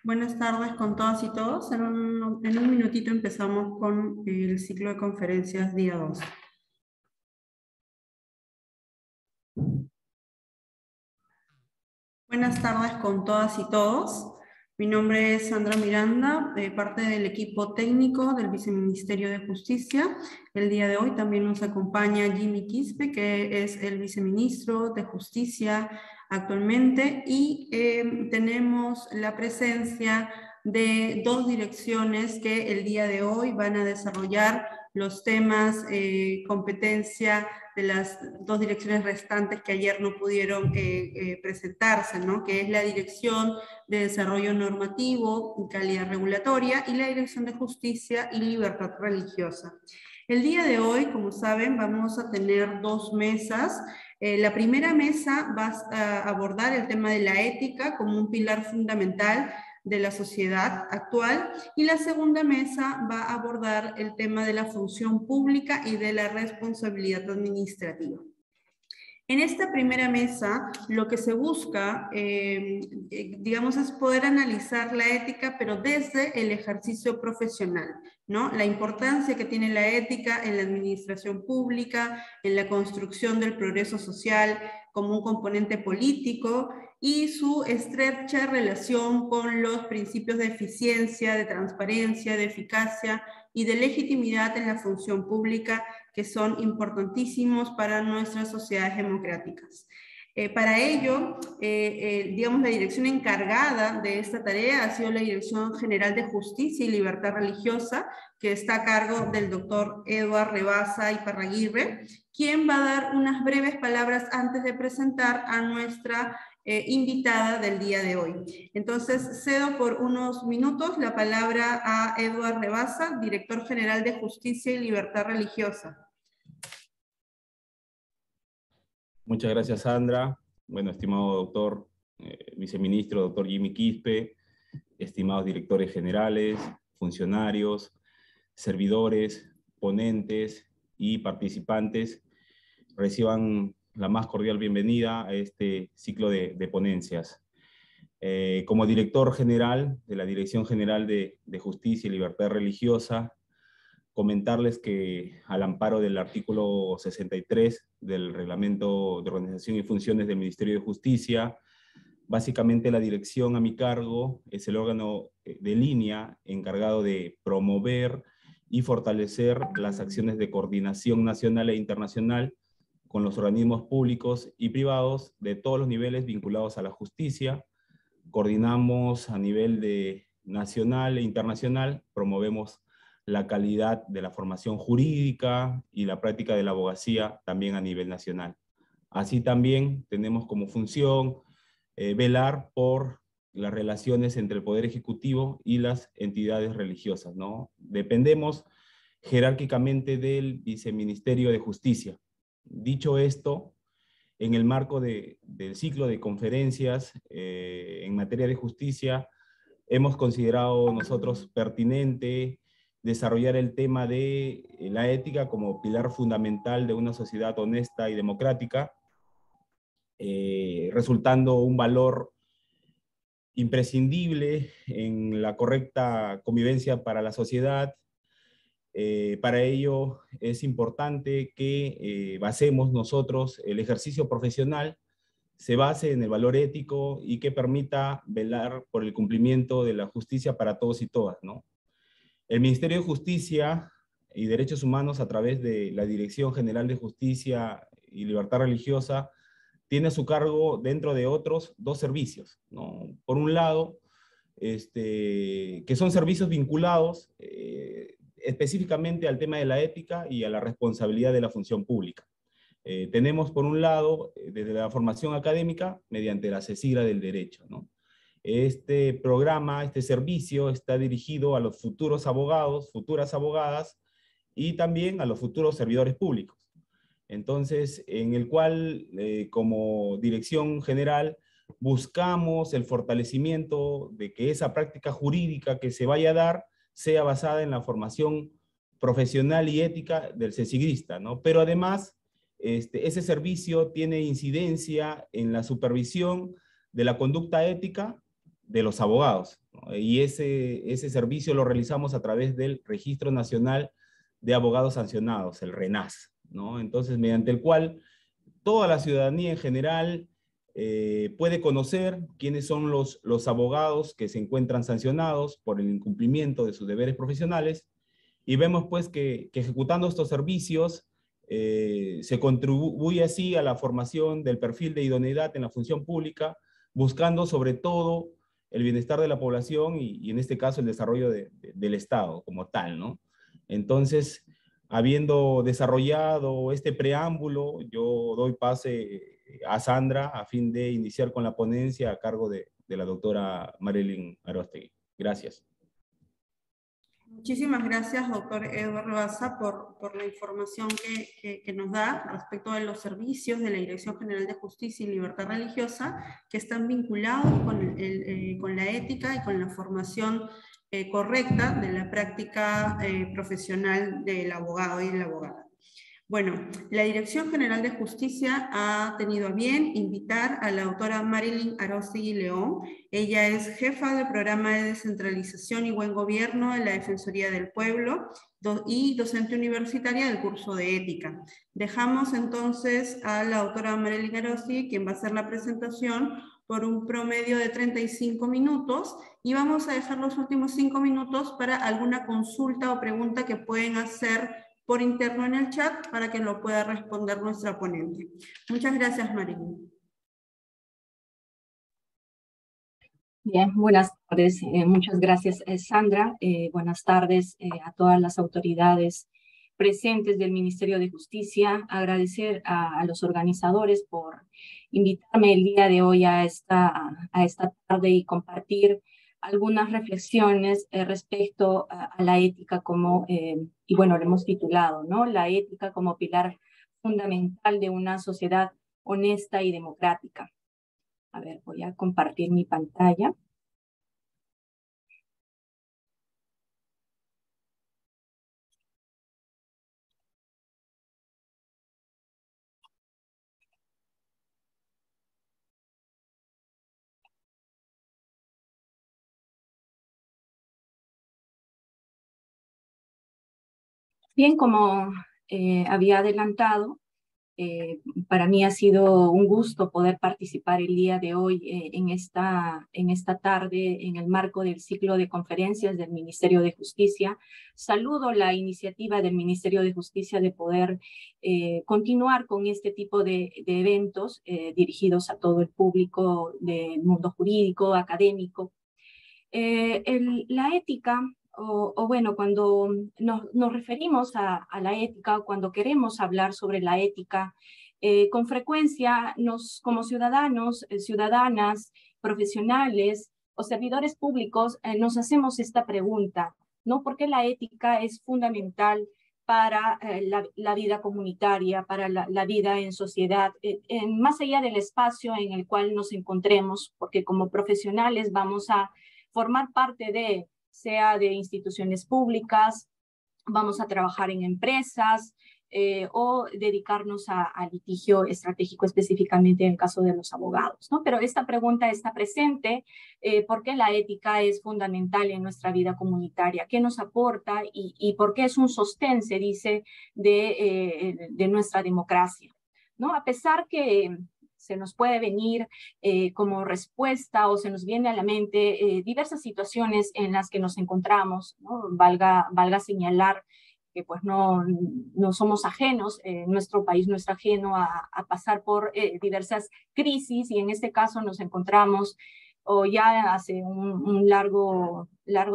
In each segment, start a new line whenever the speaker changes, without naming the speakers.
Buenas tardes con todas y todos. En un minutito empezamos con el ciclo de conferencias día 2. Buenas tardes con todas y todos. Mi nombre es Sandra Miranda, parte del equipo técnico del Viceministerio de Justicia. El día de hoy también nos acompaña Jimmy Quispe, que es el viceministro de Justicia actualmente, y tenemos la presencia de dos direcciones que el día de hoy van a desarrollar los temas competencia de las dos direcciones restantes que ayer no pudieron presentarse, ¿no? Que es la Dirección de Desarrollo Normativo y Calidad Regulatoria y la Dirección de Justicia y Libertad Religiosa. El día de hoy, como saben, vamos a tener dos mesas. La primera mesa va a abordar el tema de la ética como un pilar fundamental de la sociedad actual, y la segunda mesa va a abordar el tema de la función pública y de la responsabilidad administrativa. En esta primera mesa, lo que se busca, digamos, es poder analizar la ética, pero desde el ejercicio profesional, ¿no? La importancia que tiene la ética en la administración pública, en la construcción del progreso social como un componente político, y su estrecha relación con los principios de eficiencia, de transparencia, de eficacia y de legitimidad en la función pública, que son importantísimos para nuestras sociedades democráticas. Para ello, digamos, la dirección encargada de esta tarea ha sido la Dirección General de Justicia y Libertad Religiosa, que está a cargo del doctor Eduardo Rebasa Iparraguirre, quien va a dar unas breves palabras antes de presentar a nuestra invitada del día de hoy. Entonces, cedo por unos minutos la palabra a Eduardo Rebasa, Director General de Justicia y Libertad Religiosa.
Muchas gracias, Sandra. Bueno, estimado doctor, viceministro, doctor Jimmy Quispe, estimados directores generales, funcionarios, servidores, ponentes y participantes, reciban la más cordial bienvenida a este ciclo de ponencias. Como director general de la Dirección General de Justicia y Libertad Religiosa, comentarles que al amparo del artículo 63 del Reglamento de Organización y Funciones del Ministerio de Justicia, básicamente la dirección a mi cargo es el órgano de línea encargado de promover y fortalecer las acciones de coordinación nacional e internacional con los organismos públicos y privados de todos los niveles vinculados a la justicia. Coordinamos a nivel de nacional e internacional, promovemos la calidad de la formación jurídica y la práctica de la abogacía también a nivel nacional. Así también tenemos como función velar por las relaciones entre el Poder Ejecutivo y las entidades religiosas, ¿no? Dependemos jerárquicamente del Viceministerio de Justicia. Dicho esto, en el marco del ciclo de conferencias en materia de justicia, hemos considerado nosotros pertinente desarrollar el tema de la ética como pilar fundamental de una sociedad honesta y democrática, resultando un valor imprescindible en la correcta convivencia para la sociedad. Para ello es importante que basemos nosotros el ejercicio profesional, se base en el valor ético y que permita velar por el cumplimiento de la justicia para todos y todas, ¿no? El Ministerio de Justicia y Derechos Humanos, a través de la Dirección General de Justicia y Libertad Religiosa, tiene a su cargo, dentro de otros, dos servicios, ¿no? Por un lado, que son servicios vinculados específicamente al tema de la ética y a la responsabilidad de la función pública. Tenemos, por un lado, desde la formación académica, mediante la CECIGRA del Derecho, ¿no? Este programa, este servicio está dirigido a los futuros abogados, futuras abogadas y también a los futuros servidores públicos. Entonces, en el cual, como dirección general, buscamos el fortalecimiento de que esa práctica jurídica que se vaya a dar sea basada en la formación profesional y ética del cecigrista, ¿no? Pero además, ese servicio tiene incidencia en la supervisión de la conducta ética de los abogados, ¿no? Y ese servicio lo realizamos a través del Registro Nacional de Abogados Sancionados, el RENAS, ¿no? Entonces, mediante el cual toda la ciudadanía en general puede conocer quiénes son los abogados que se encuentran sancionados por el incumplimiento de sus deberes profesionales, y vemos pues que ejecutando estos servicios se contribuye así a la formación del perfil de idoneidad en la función pública, buscando sobre todo el bienestar de la población y en este caso el desarrollo del Estado como tal, ¿no? Entonces, habiendo desarrollado este preámbulo, yo doy pase a Sandra a fin de iniciar con la ponencia a cargo de la doctora Marilyn Aróstegui. Gracias.
Muchísimas gracias, doctor Eduardo Baza, por la información que nos da respecto de los servicios de la Dirección General de Justicia y Libertad Religiosa que están vinculados con la ética y con la formación correcta de la práctica profesional del abogado y de la abogada. Bueno, la Dirección General de Justicia ha tenido a bien invitar a la doctora Marilyn Aróstegui León. Ella es jefa del Programa de Descentralización y Buen Gobierno de la Defensoría del Pueblo y docente universitaria del curso de Ética. Dejamos entonces a la doctora Marilyn Aróstegui, quien va a hacer la presentación por un promedio de 35 minutos, y vamos a dejar los últimos 5 minutos para alguna consulta o pregunta que pueden hacer por interno en el chat para que lo pueda responder nuestra ponente. Muchas gracias, Marilyn.
Bien, buenas tardes. Muchas gracias, Sandra. Buenas tardes a todas las autoridades presentes del Ministerio de Justicia. Agradecer a los organizadores por invitarme el día de hoy a esta tarde y compartir algunas reflexiones respecto a la ética como, y bueno, lo hemos titulado, ¿no? La ética como pilar fundamental de una sociedad honesta y democrática. A ver, voy a compartir mi pantalla. Bien, como había adelantado, para mí ha sido un gusto poder participar el día de hoy en esta tarde en el marco del ciclo de conferencias del Ministerio de Justicia. Saludo la iniciativa del Ministerio de Justicia de poder continuar con este tipo de eventos dirigidos a todo el público del mundo jurídico, académico. La ética, o bueno, cuando nos referimos a la ética, cuando queremos hablar sobre la ética, con frecuencia como ciudadanos, ciudadanas, profesionales o servidores públicos nos hacemos esta pregunta, ¿no? ¿Por qué la ética es fundamental para la vida comunitaria, para la vida en sociedad, más allá del espacio en el cual nos encontremos? Porque como profesionales vamos a formar parte sea de instituciones públicas, vamos a trabajar en empresas o dedicarnos a litigio estratégico específicamente en el caso de los abogados, ¿no? Pero esta pregunta está presente porque la ética es fundamental en nuestra vida comunitaria, qué nos aporta y por qué es un sostén, se dice, de nuestra democracia, ¿no? A pesar que se nos puede venir como respuesta o se nos viene a la mente diversas situaciones en las que nos encontramos, ¿no? Valga señalar que pues no somos ajenos, nuestro país no es ajeno a pasar por diversas crisis, y en este caso nos encontramos, o ya hace un largo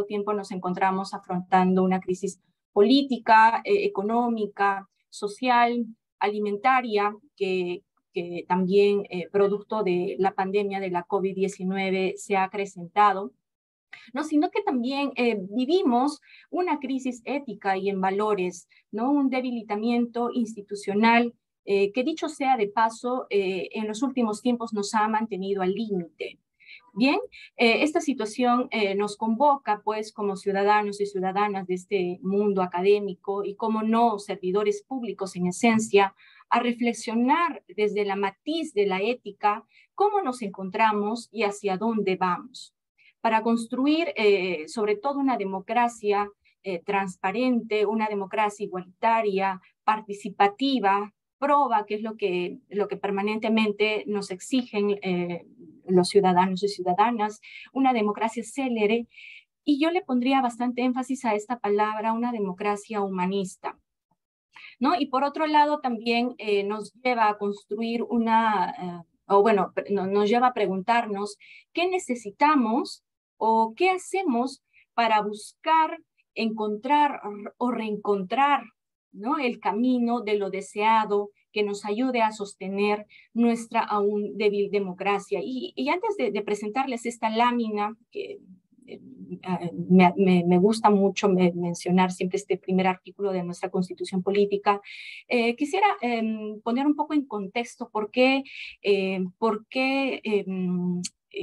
tiempo nos encontramos afrontando una crisis política, económica, social, alimentaria, que también producto de la pandemia de la COVID-19 se ha acrecentado, ¿no? Sino que también vivimos una crisis ética y en valores, ¿no? Un debilitamiento institucional que, dicho sea de paso, en los últimos tiempos nos ha mantenido al límite. Bien, esta situación nos convoca, pues, como ciudadanos y ciudadanas de este mundo académico y como no servidores públicos en esencia, a reflexionar desde la matiz de la ética cómo nos encontramos y hacia dónde vamos. para construir sobre todo una democracia transparente, una democracia igualitaria, participativa, proba, que es lo que permanentemente nos exigen los ciudadanos y ciudadanas, una democracia célere, y yo le pondría bastante énfasis a esta palabra, una democracia humanista, ¿no? Y por otro lado también nos lleva a construir nos lleva a preguntarnos qué necesitamos o qué hacemos para buscar, encontrar o reencontrar, ¿no?, el camino de lo deseado que nos ayude a sostener nuestra aún débil democracia. Y antes de presentarles esta lámina, que me gusta mucho mencionar siempre este primer artículo de nuestra Constitución Política, quisiera poner un poco en contexto por qué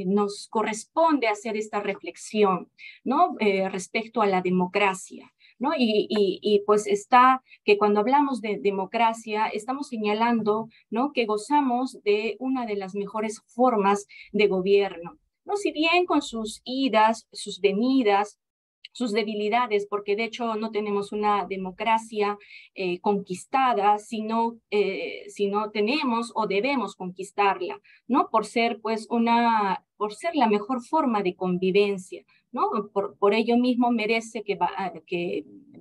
nos corresponde hacer esta reflexión, ¿no?, respecto a la democracia, ¿no? Y pues está que cuando hablamos de democracia estamos señalando, ¿no?, que gozamos de una de las mejores formas de gobierno, ¿no? Si bien con sus idas, sus venidas, sus debilidades, porque de hecho no tenemos una democracia conquistada, sino tenemos o debemos conquistarla, ¿no? Por ser la mejor forma de convivencia, ¿no? Por ello mismo merece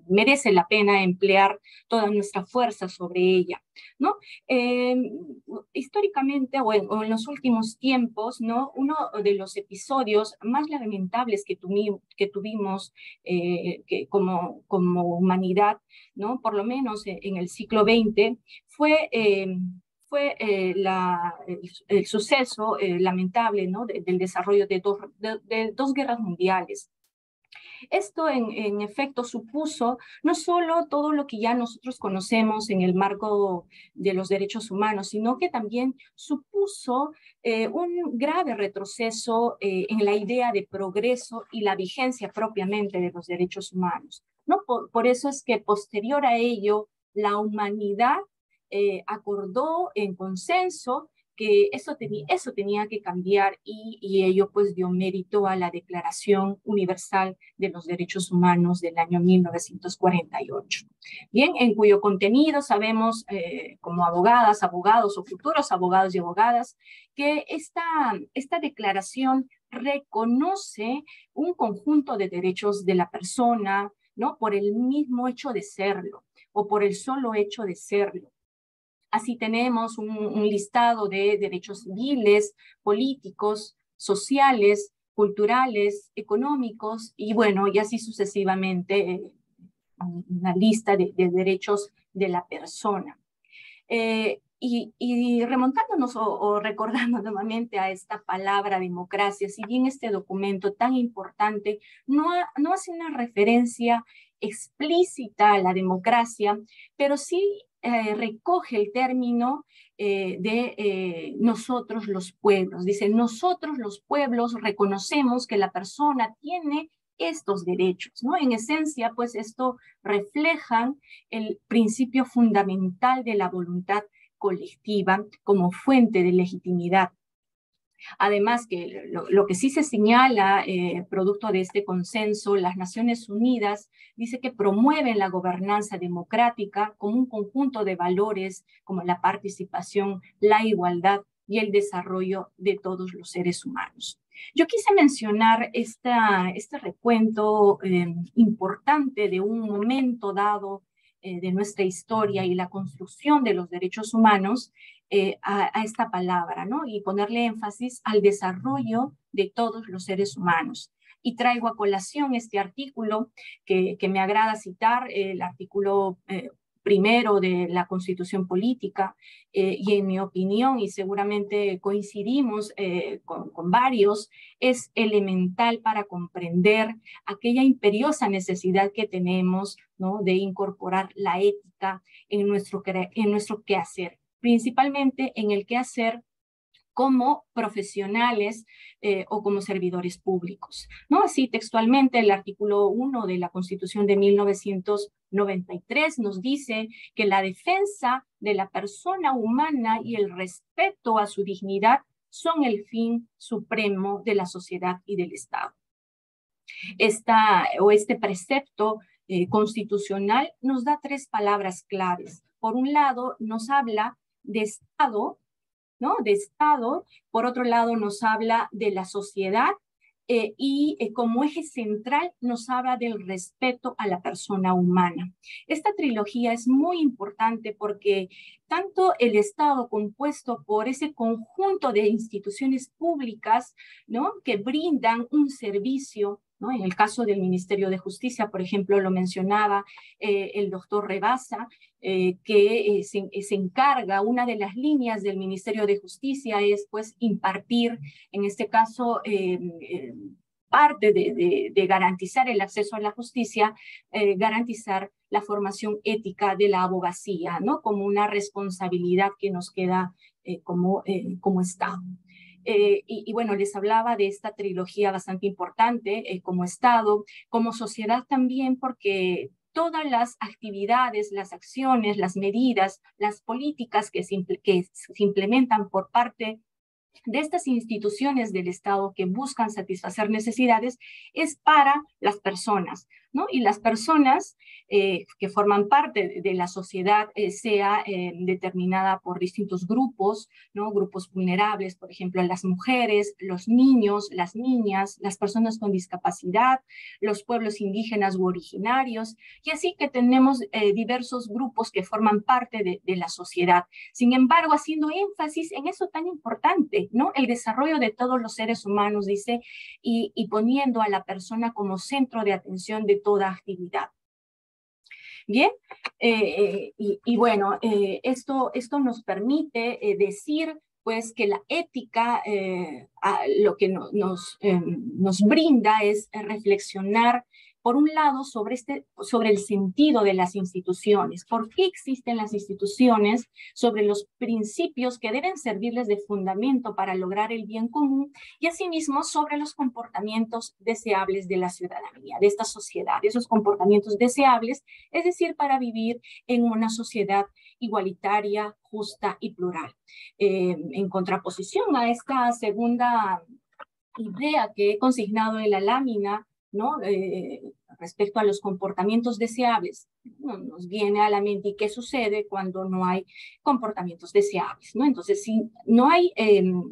merece la pena emplear toda nuestra fuerza sobre ella, ¿no? Históricamente o en los últimos tiempos, ¿no?, uno de los episodios más lamentables que tuvimos como humanidad, ¿no?, por lo menos en el siglo XX, fue el suceso lamentable, ¿no?, del desarrollo de dos guerras mundiales. Esto en efecto supuso no solo todo lo que ya nosotros conocemos en el marco de los derechos humanos, sino que también supuso un grave retroceso en la idea de progreso y la vigencia propiamente de los derechos humanos, ¿no? Por eso es que posterior a ello la humanidad acordó en consenso que eso tenía que cambiar y ello pues dio mérito a la Declaración Universal de los Derechos Humanos del año 1948. Bien, en cuyo contenido sabemos como abogadas, abogados o futuros abogados y abogadas que esta declaración reconoce un conjunto de derechos de la persona, ¿no?, por el mismo hecho de serlo o por el solo hecho de serlo. Así tenemos un listado de derechos civiles, políticos, sociales, culturales, económicos, y bueno, y así sucesivamente, una lista de derechos de la persona. Y remontándonos o recordando nuevamente a esta palabra democracia, si bien este documento tan importante no hace una referencia explícita a la democracia, pero sí recoge el término de nosotros los pueblos. Dice, nosotros los pueblos reconocemos que la persona tiene estos derechos, ¿no? En esencia, pues esto refleja el principio fundamental de la voluntad colectiva como fuente de legitimidad. Además, que lo que sí se señala, producto de este consenso, las Naciones Unidas dice que promueven la gobernanza democrática como un conjunto de valores como la participación, la igualdad y el desarrollo de todos los seres humanos. Yo quise mencionar este recuento importante de un momento dado de nuestra historia y la construcción de los derechos humanos a esta palabra, ¿no? Y ponerle énfasis al desarrollo de todos los seres humanos. Y traigo a colación este artículo que me agrada citar, el artículo primero de la Constitución Política, y en mi opinión, y seguramente coincidimos con varios, es elemental para comprender aquella imperiosa necesidad que tenemos, ¿no?, de incorporar la ética en nuestro quehacer, principalmente en el quehacer como profesionales o como servidores públicos, ¿no? Así textualmente el artículo 1 de la Constitución de 1993 nos dice que la defensa de la persona humana y el respeto a su dignidad son el fin supremo de la sociedad y del Estado. Este precepto constitucional nos da tres palabras claves. Por un lado, nos habla de Estado, ¿no? De Estado. Por otro lado, nos habla de la sociedad como eje central nos habla del respeto a la persona humana. Esta trilogía es muy importante porque tanto el Estado compuesto por ese conjunto de instituciones públicas, ¿no? Que brindan un servicio, ¿no? En el caso del Ministerio de Justicia, por ejemplo, lo mencionaba el doctor Rebasa, que se encarga, una de las líneas del Ministerio de Justicia es pues impartir, en este caso, parte de garantizar el acceso a la justicia, garantizar la formación ética de la abogacía, ¿no? Como una responsabilidad que nos queda como Estado. Y bueno, les hablaba de esta trilogía bastante importante como Estado, como sociedad también, porque todas las actividades, las acciones, las medidas, las políticas que se implementan por parte de estas instituciones del Estado que buscan satisfacer necesidades es para las personas, ¿no? Y las personas que forman parte de la sociedad, sea determinada por distintos grupos, ¿no? Grupos vulnerables, por ejemplo, las mujeres, los niños, las niñas, las personas con discapacidad, los pueblos indígenas u originarios, y así que tenemos diversos grupos que forman parte de la sociedad. Sin embargo, haciendo énfasis en eso tan importante, ¿no? El desarrollo de todos los seres humanos, dice, y poniendo a la persona como centro de atención de toda actividad. Bien, y bueno, esto nos permite decir pues que la ética lo que nos brinda es reflexionar, por un lado, sobre el sentido de las instituciones, por qué existen las instituciones, sobre los principios que deben servirles de fundamento para lograr el bien común, y asimismo sobre los comportamientos deseables de la ciudadanía, de esta sociedad, esos comportamientos deseables, es decir, para vivir en una sociedad igualitaria, justa y plural. En contraposición a esta segunda idea que he consignado en la lámina, ¿no? Respecto a los comportamientos deseables, ¿no? Nos viene a la mente qué sucede cuando no hay comportamientos deseables, ¿no? Entonces, si no hay,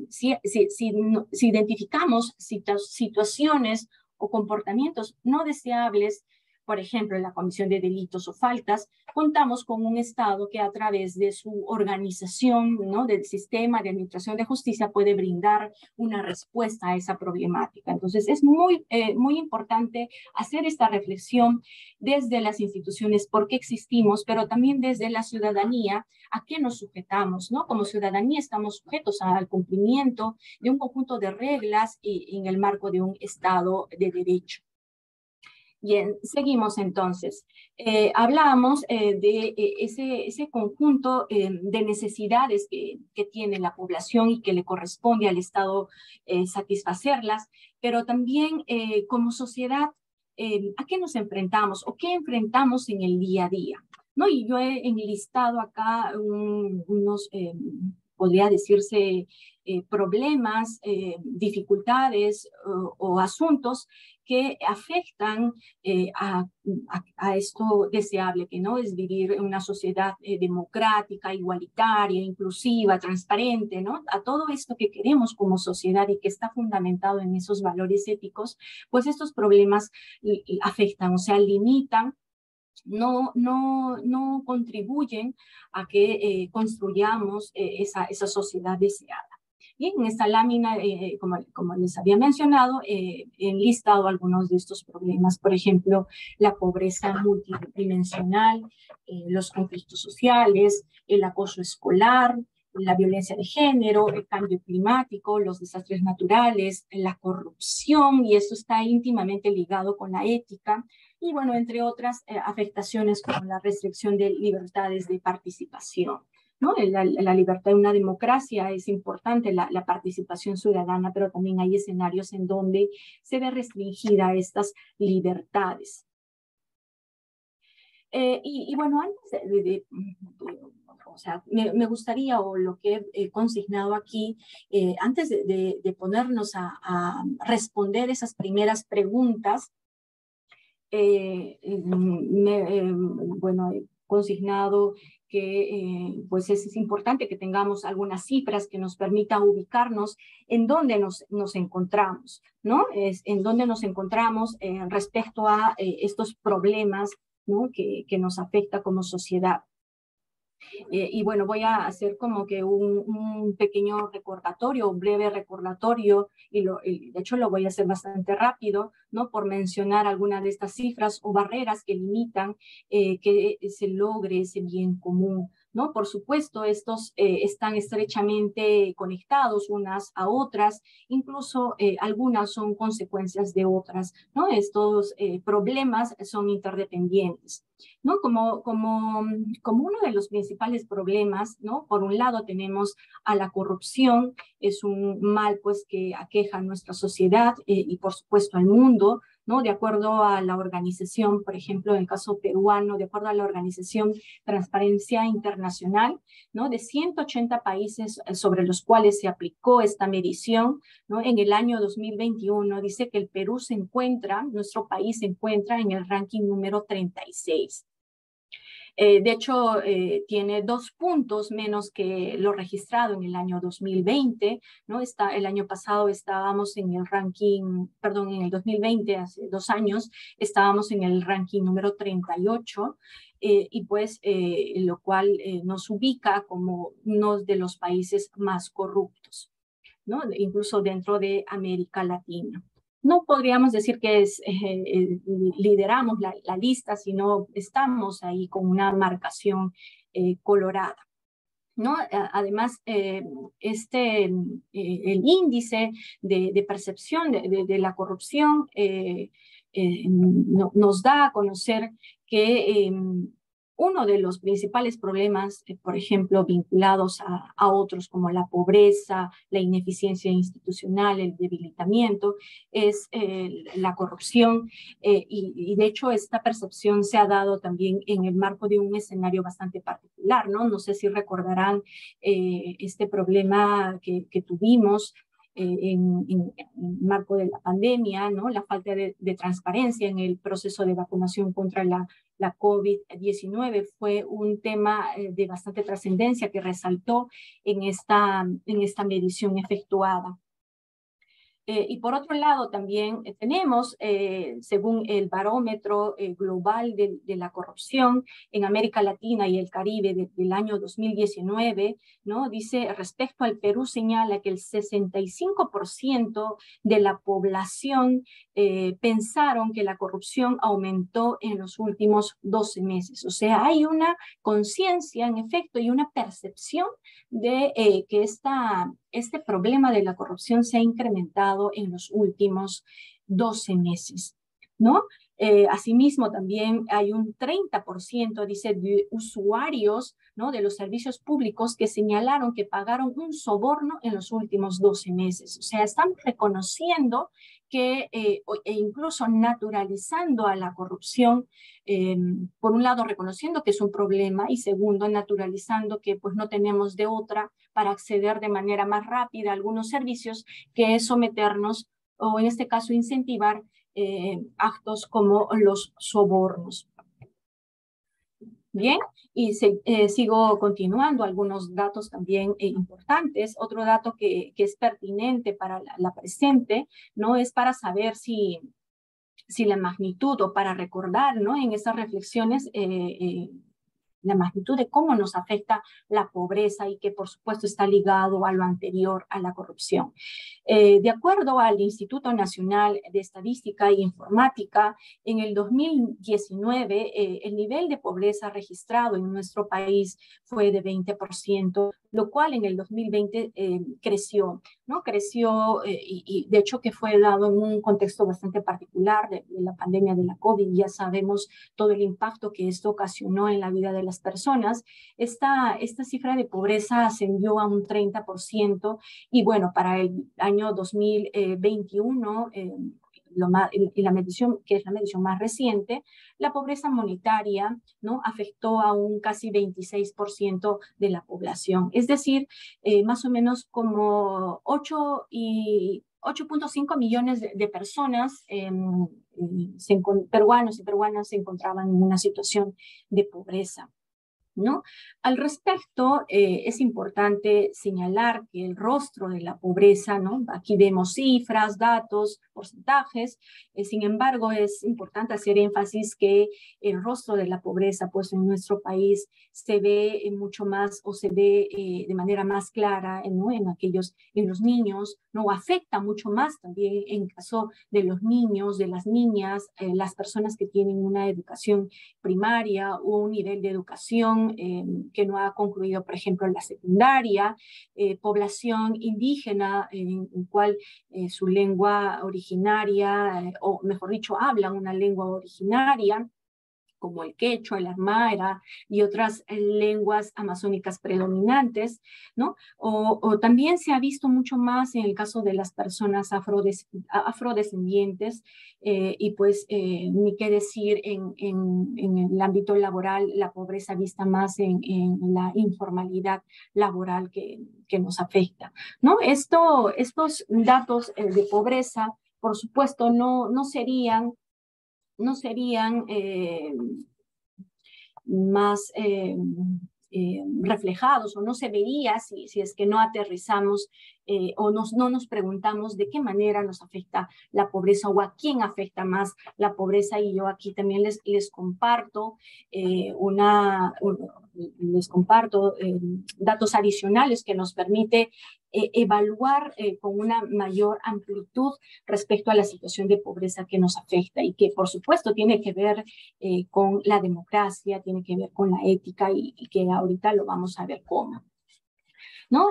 si identificamos situaciones o comportamientos no deseables, por ejemplo, en la comisión de delitos o faltas, contamos con un Estado que a través de su organización, ¿no? Del sistema de administración de justicia puede brindar una respuesta a esa problemática. Entonces, es muy importante hacer esta reflexión desde las instituciones, por qué existimos, pero también desde la ciudadanía, a qué nos sujetamos, ¿no? Como ciudadanía estamos sujetos al cumplimiento de un conjunto de reglas y en el marco de un Estado de derecho. Bien, seguimos entonces. Hablamos de ese conjunto de necesidades que tiene la población y que le corresponde al Estado satisfacerlas, pero también como sociedad, ¿a qué nos enfrentamos o qué enfrentamos en el día a día? ¿No? Y yo he enlistado acá unos, podría decirse, problemas, dificultades o asuntos que afectan a esto deseable, que no es vivir en una sociedad democrática, igualitaria, inclusiva, transparente, ¿no? A todo esto que queremos como sociedad y que está fundamentado en esos valores éticos, pues estos problemas afectan, o sea, limitan, no contribuyen a que construyamos esa sociedad deseada. Bien, en esta lámina, como les había mencionado, he enlistado algunos de estos problemas, por ejemplo, la pobreza multidimensional, los conflictos sociales, el acoso escolar, la violencia de género, el cambio climático, los desastres naturales, la corrupción, y esto está íntimamente ligado con la ética, y bueno, entre otras afectaciones como la restricción de libertades de participación. ¿No? La libertad de una democracia es importante, la participación ciudadana, pero también hay escenarios en donde se ve restringida estas libertades. Y bueno, antes o sea, me gustaría, o lo que he consignado aquí, antes de ponernos a responder esas primeras preguntas, bueno, he consignado que pues es importante que tengamos algunas cifras que nos permitan ubicarnos en dónde nos encontramos, ¿no? En dónde nos encontramos respecto a estos problemas, ¿no? que nos afecta como sociedad. Y bueno, voy a hacer como que un pequeño recordatorio, un breve recordatorio, y de hecho lo voy a hacer bastante rápido, ¿no? Por mencionar algunas de estas cifras o barreras que limitan que se logre ese bien común, ¿no? Por supuesto, estos están estrechamente conectados unas a otras, incluso algunas son consecuencias de otras, ¿no? Estos problemas son interdependientes, ¿no? Como uno de los principales problemas, ¿no? Por un lado tenemos a la corrupción, es un mal pues que aqueja a nuestra sociedad y por supuesto al mundo, ¿no? De acuerdo a la organización, por ejemplo, en el caso peruano, de acuerdo a la organización Transparencia Internacional, ¿no? De 180 países sobre los cuales se aplicó esta medición, ¿no? En el año 2021 dice que el Perú se encuentra, nuestro país se encuentra en el ranking número 36. De hecho, tiene 2 puntos menos que lo registrado en el año 2020, ¿no? El año pasado estábamos en el ranking, perdón, en el 2020, hace 2 años, estábamos en el ranking número 38, y pues lo cual nos ubica como uno de los países más corruptos, ¿no? Incluso dentro de América Latina. No podríamos decir que lideramos la lista, sino estamos ahí con una marcación colorada, ¿no? Además, el índice de percepción de la corrupción nos da a conocer que uno de los principales problemas, por ejemplo, vinculados a otros como la pobreza, la ineficiencia institucional, el debilitamiento, es la corrupción. Y de hecho esta percepción se ha dado también en el marco de un escenario bastante particular, ¿no? No sé si recordarán este problema que tuvimos en el marco de la pandemia, ¿no? La falta de transparencia en el proceso de vacunación contra la COVID-19 fue un tema de bastante trascendencia que resaltó en esta medición efectuada. Y por otro lado también tenemos, según el barómetro global de la corrupción en América Latina y el Caribe del año 2019, ¿no? Dice, respecto al Perú, señala que el 65% de la población pensaron que la corrupción aumentó en los últimos 12 meses. O sea, hay una conciencia, en efecto, y una percepción de que este problema de la corrupción se ha incrementado en los últimos 12 meses, ¿no? Asimismo, también hay un 30%, dice, de usuarios, ¿no? De los servicios públicos que señalaron que pagaron un soborno en los últimos 12 meses. O sea, están reconociendo que, e incluso naturalizando a la corrupción, por un lado reconociendo que es un problema y segundo naturalizando que pues no tenemos de otra para acceder de manera más rápida a algunos servicios que es someternos o en este caso incentivar actos como los sobornos. Bien, y sigo continuando algunos datos también importantes. Otro dato que es pertinente para la presente, ¿no? Es para saber si la magnitud o para recordar, ¿no? En esas reflexiones la magnitud de cómo nos afecta la pobreza y que por supuesto está ligado a lo anterior, a la corrupción. De acuerdo al Instituto Nacional de Estadística e Informática, en el 2019 el nivel de pobreza registrado en nuestro país fue de 20%, lo cual en el 2020 creció, ¿no? Creció y de hecho que fue dado en un contexto bastante particular de la pandemia de la COVID. Ya sabemos todo el impacto que esto ocasionó en la vida de las personas. Esta cifra de pobreza ascendió a un 30% y bueno, para el año 2021 la medición, que es la medición más reciente, la pobreza monetaria, ¿no?, afectó a un casi 26% de la población. Es decir, más o menos como 8.5 millones de personas, peruanos y peruanas, se encontraban en una situación de pobreza, ¿no? Al respecto, es importante señalar que el rostro de la pobreza, ¿no?, aquí vemos cifras, datos, porcentajes, sin embargo, es importante hacer énfasis que el rostro de la pobreza, pues en nuestro país se ve mucho más, o se ve de manera más clara, ¿no?, en los niños, ¿no?, afecta mucho más también en caso de los niños, de las niñas, las personas que tienen una educación primaria o un nivel de educación que no ha concluido, por ejemplo, la secundaria, población indígena en cual su lengua originaria, o mejor dicho, hablan una lengua originaria, como el quechua, el aymara y otras lenguas amazónicas predominantes, ¿no? O también se ha visto mucho más en el caso de las personas afrodescendientes, y pues ni qué decir en el ámbito laboral, la pobreza vista más en la informalidad laboral que nos afecta, ¿no? Estos datos de pobreza, por supuesto, no serían más reflejados, o no se vería si es que no aterrizamos o no nos preguntamos de qué manera nos afecta la pobreza, o a quién afecta más la pobreza. Y yo aquí también les comparto datos adicionales que nos permite evaluar con una mayor amplitud respecto a la situación de pobreza que nos afecta, y que por supuesto tiene que ver con la democracia, tiene que ver con la ética, y que ahorita lo vamos a ver cómo, ¿no?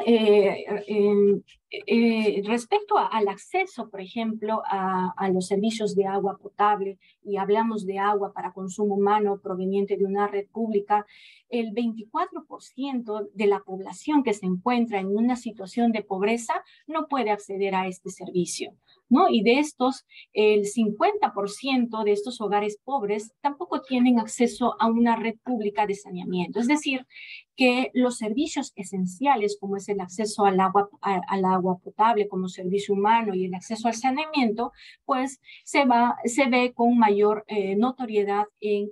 Respecto al acceso, por ejemplo, a los servicios de agua potable, y hablamos de agua para consumo humano proveniente de una red pública, el 24% de la población que se encuentra en una situación de pobreza no puede acceder a este servicio, ¿no? Y de estos, el 50% de estos hogares pobres tampoco tienen acceso a una red pública de saneamiento. Es decir, que los servicios esenciales, como es el acceso al agua potable como servicio humano, y el acceso al saneamiento, pues se ve con mayor notoriedad en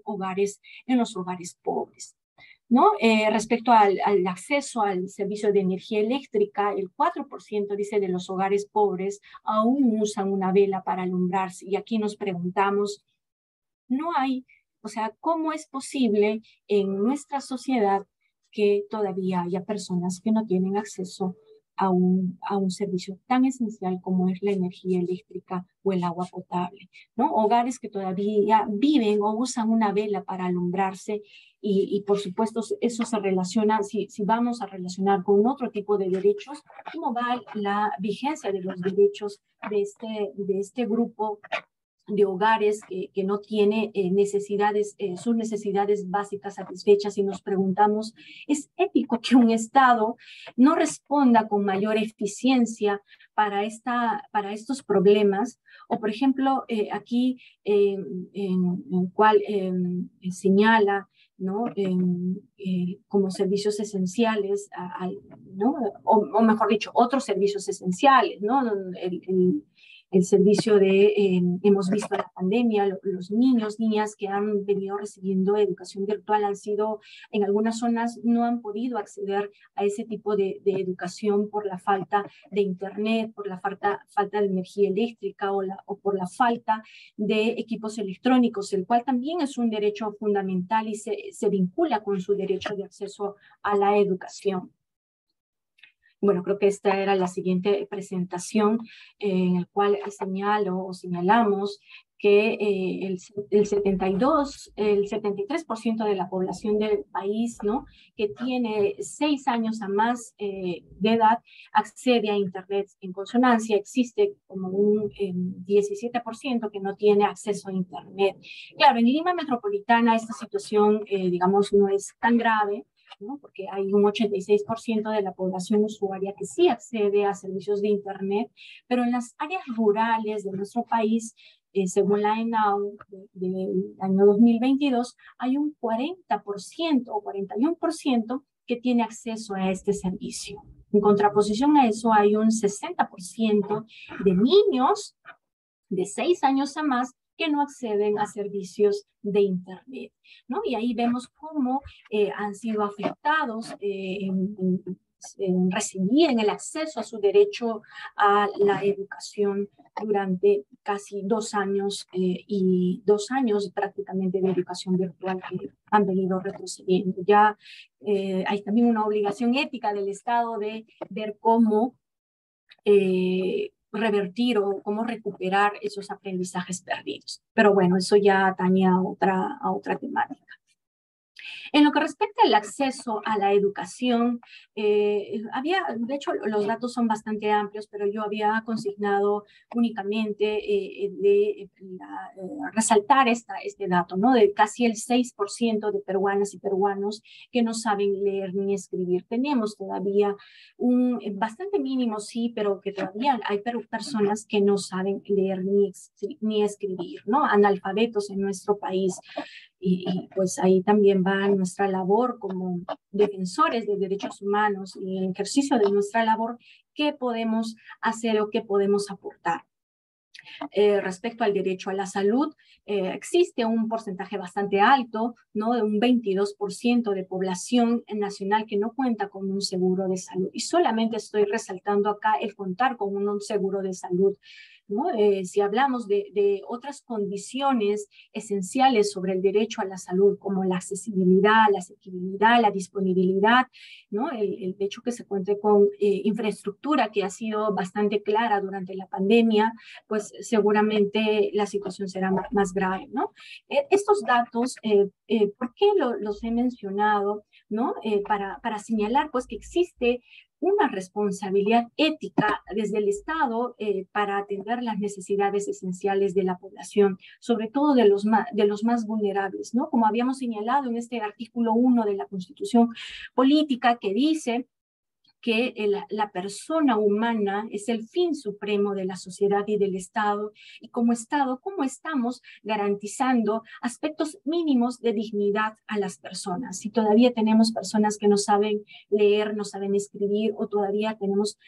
los hogares pobres, ¿no? Respecto al acceso al servicio de energía eléctrica, el 4% dice de los hogares pobres aún usan una vela para alumbrarse. Y aquí nos preguntamos, o sea, ¿cómo es posible en nuestra sociedad que todavía haya personas que no tienen acceso a un servicio tan esencial como es la energía eléctrica o el agua potable, ¿no? Hogares que todavía viven o usan una vela para alumbrarse, y por supuesto eso se relaciona, si vamos a relacionar con otro tipo de derechos, ¿cómo va la vigencia de los derechos de este grupo de hogares que no tiene sus necesidades básicas satisfechas? Y nos preguntamos, ¿es ético que un Estado no responda con mayor eficiencia para estos problemas? O, por ejemplo, aquí en cual señala, ¿no?, como servicios esenciales, ¿no?, o mejor dicho, otros servicios esenciales, ¿no? El servicio hemos visto en la pandemia, los niños, niñas que han venido recibiendo educación virtual en algunas zonas no han podido acceder a ese tipo de educación por la falta de internet, por la falta de energía eléctrica, o por la falta de equipos electrónicos, el cual también es un derecho fundamental y se vincula con su derecho de acceso a la educación. Bueno, creo que esta era la siguiente presentación, en el cual señalamos que el 73% de la población del país, ¿no?, que tiene 6 años a más de edad, accede a Internet. En consonancia, existe como un 17% que no tiene acceso a Internet. Claro, en Lima Metropolitana esta situación, digamos, no es tan grave, ¿no? Porque hay un 86% de la población usuaria que sí accede a servicios de Internet, pero en las áreas rurales de nuestro país, según la ENAU del año 2022, hay un 40% o 41% que tiene acceso a este servicio. En contraposición a eso, hay un 60% de niños de 6 años a más que no acceden a servicios de Internet, ¿no? Y ahí vemos cómo han sido afectados en recibir en el acceso a su derecho a la educación durante casi 2 años y 2 años prácticamente de educación virtual que han venido retrocediendo. Ya hay también una obligación ética del Estado de ver cómo revertir o cómo recuperar esos aprendizajes perdidos. Pero bueno, eso ya atañe a otra temática. En lo que respecta al acceso a la educación, de hecho, los datos son bastante amplios, pero yo había consignado únicamente resaltar este dato, ¿no? De casi el 6% de peruanas y peruanos que no saben leer ni escribir. Tenemos todavía bastante mínimo, sí, pero que todavía hay personas que no saben leer ni escribir, ¿no? Analfabetos en nuestro país. Y pues ahí también va nuestra labor como defensores de derechos humanos y el ejercicio de nuestra labor, qué podemos hacer o qué podemos aportar. Respecto al derecho a la salud, existe un porcentaje bastante alto, ¿no? De un 22% de población nacional que no cuenta con un seguro de salud. Y solamente estoy resaltando acá el contar con un seguro de salud, ¿no? Si hablamos de otras condiciones esenciales sobre el derecho a la salud, como la accesibilidad, la asequibilidad, la disponibilidad, ¿no? El hecho que se cuente con infraestructura que ha sido bastante clara durante la pandemia, pues seguramente la situación será más grave, ¿no? Estos datos, ¿por qué los he mencionado? ¿No? Para señalar pues que existe una responsabilidad ética desde el Estado para atender las necesidades esenciales de la población, sobre todo de los más vulnerables, ¿no? Como habíamos señalado en este artículo 1 de la Constitución Política, que dice que la persona humana es el fin supremo de la sociedad y del Estado, y como Estado, ¿cómo estamos garantizando aspectos mínimos de dignidad a las personas? Si todavía tenemos personas que no saben leer, no saben escribir, o todavía tenemos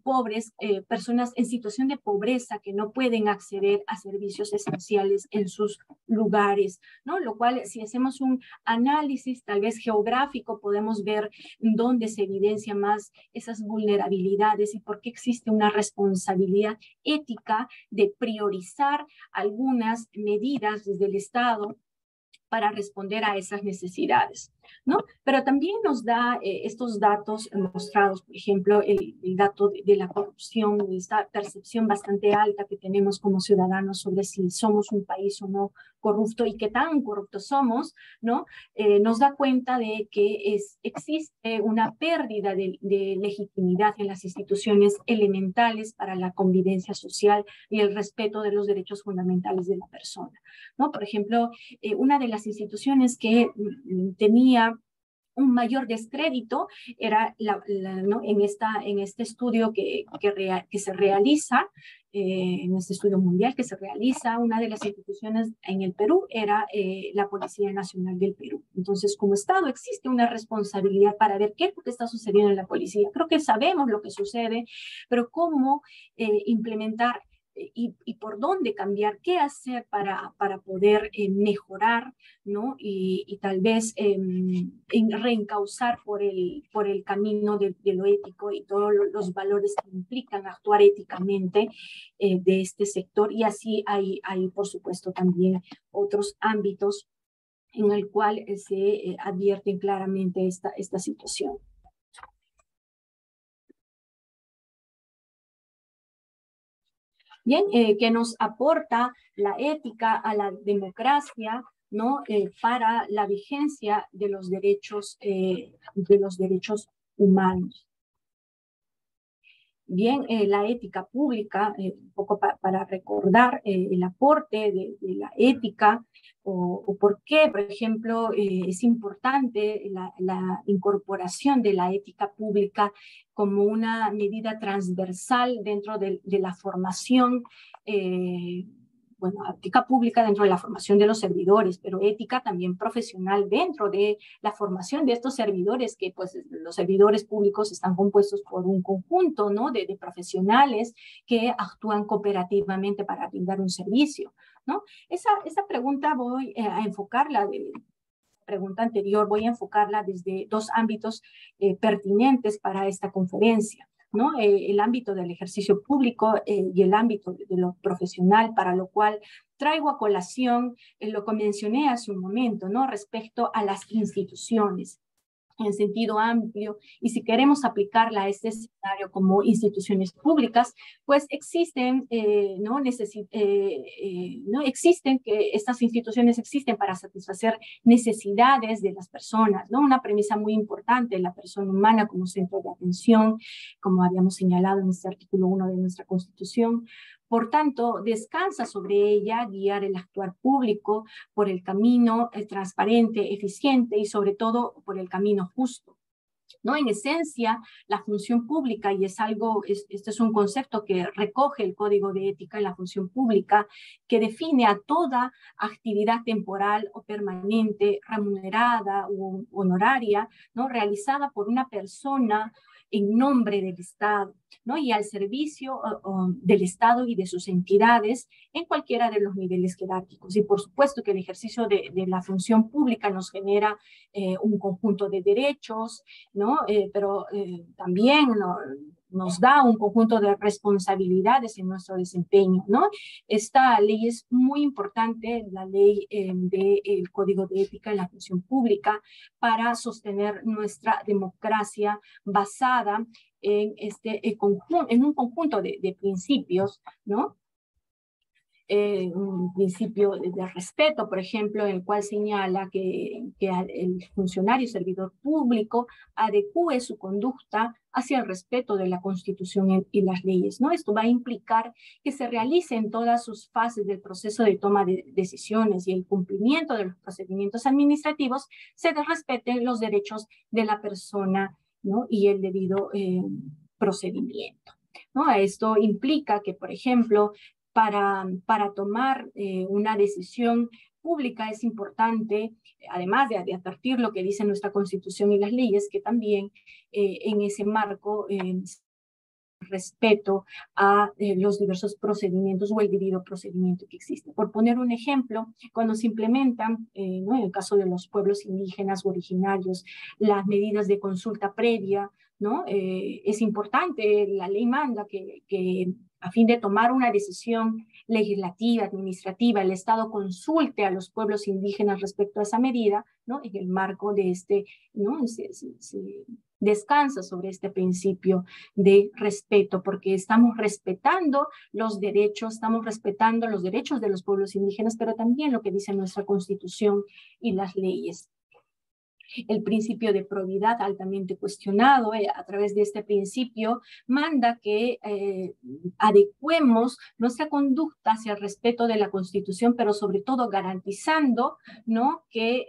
pobres, personas en situación de pobreza que no pueden acceder a servicios esenciales en sus lugares, ¿no? Lo cual, si hacemos un análisis tal vez geográfico, podemos ver dónde se evidencia más esas vulnerabilidades y por qué existe una responsabilidad ética de priorizar algunas medidas desde el Estado para responder a esas necesidades, ¿no? Pero también nos da estos datos mostrados, por ejemplo, el dato de la corrupción, esta percepción bastante alta que tenemos como ciudadanos sobre si somos un país o no corrupto y qué tan corruptos somos, ¿no? Nos da cuenta de que existe una pérdida de legitimidad en las instituciones elementales para la convivencia social y el respeto de los derechos fundamentales de la persona, ¿no? Por ejemplo, una de las instituciones que tenía un mayor descrédito era ¿no? en este estudio que se realiza, en este estudio mundial que se realiza, una de las instituciones en el Perú era la Policía Nacional del Perú. Entonces, como Estado existe una responsabilidad para ver qué es lo que está sucediendo en la policía. Creo que sabemos lo que sucede, pero cómo implementar y por dónde cambiar, qué hacer para poder mejorar, ¿no? Y tal vez reencauzar por el camino de lo ético y todos los valores que implican actuar éticamente de este sector. Y así hay por supuesto, también otros ámbitos en el cual se advierten claramente esta situación. Bien, que nos aporta la ética a la democracia, ¿no? Para la vigencia de los derechos humanos. Bien, la ética pública, un poco para recordar el aporte de la ética o por qué, por ejemplo, es importante la incorporación de la ética pública como una medida transversal dentro de la formación, bueno, ética pública dentro de la formación de los servidores, pero ética también profesional dentro de la formación de estos servidores, que pues los servidores públicos están compuestos por un conjunto, ¿no?, de profesionales que actúan cooperativamente para brindar un servicio, ¿no? Esa pregunta voy a enfocarla pregunta anterior, voy a enfocarla desde dos ámbitos pertinentes para esta conferencia, ¿no? El ámbito del ejercicio público y el ámbito de lo profesional, para lo cual traigo a colación lo que mencioné hace un momento, ¿no?, respecto a las instituciones en sentido amplio, y si queremos aplicarla a este escenario como instituciones públicas, pues existen, ¿no? Existen que estas instituciones existen para satisfacer necesidades de las personas, ¿no? Una premisa muy importante, la persona humana como centro de atención, como habíamos señalado en este artículo 1 de nuestra Constitución. Por tanto, descansa sobre ella guiar el actuar público por el camino transparente, eficiente y sobre todo por el camino justo, ¿no? En esencia, la función pública, y este es un concepto que recoge el Código de Ética en la Función Pública, que define a toda actividad temporal o permanente, remunerada o honoraria, ¿no?, realizada por una persona en nombre del Estado, ¿no?, y al servicio del Estado y de sus entidades en cualquiera de los niveles jerárquicos. Y por supuesto que el ejercicio de la función pública nos genera un conjunto de derechos, ¿no? Pero también nos da un conjunto de responsabilidades en nuestro desempeño, ¿no? Esta ley es muy importante, la ley del Código de Ética en la Función Pública, para sostener nuestra democracia basada en un conjunto de principios, ¿no? Un principio de respeto, por ejemplo, en el cual señala que el funcionario servidor público adecúe su conducta hacia el respeto de la Constitución y las leyes, ¿no? Esto va a implicar que se realice en todas sus fases del proceso de toma de decisiones y el cumplimiento de los procedimientos administrativos, se respeten los derechos de la persona, ¿no?, y el debido procedimiento, ¿no? Esto implica que, por ejemplo, para tomar una decisión pública es importante, además de advertir lo que dice nuestra Constitución y las leyes, que también en ese marco respeto a los diversos procedimientos o el debido procedimiento que existe. Por poner un ejemplo, cuando se implementan, ¿no?, en el caso de los pueblos indígenas o originarios, las medidas de consulta previa, ¿no? Es importante, la ley manda que a fin de tomar una decisión legislativa, administrativa, el Estado consulte a los pueblos indígenas respecto a esa medida, ¿no?, en el marco de ¿no?, se descansa sobre este principio de respeto, porque estamos respetando los derechos de los pueblos indígenas, pero también lo que dice nuestra Constitución y las leyes. El principio de probidad, altamente cuestionado, a través de este principio, manda que adecuemos nuestra conducta hacia el respeto de la Constitución, pero sobre todo garantizando, ¿no?, que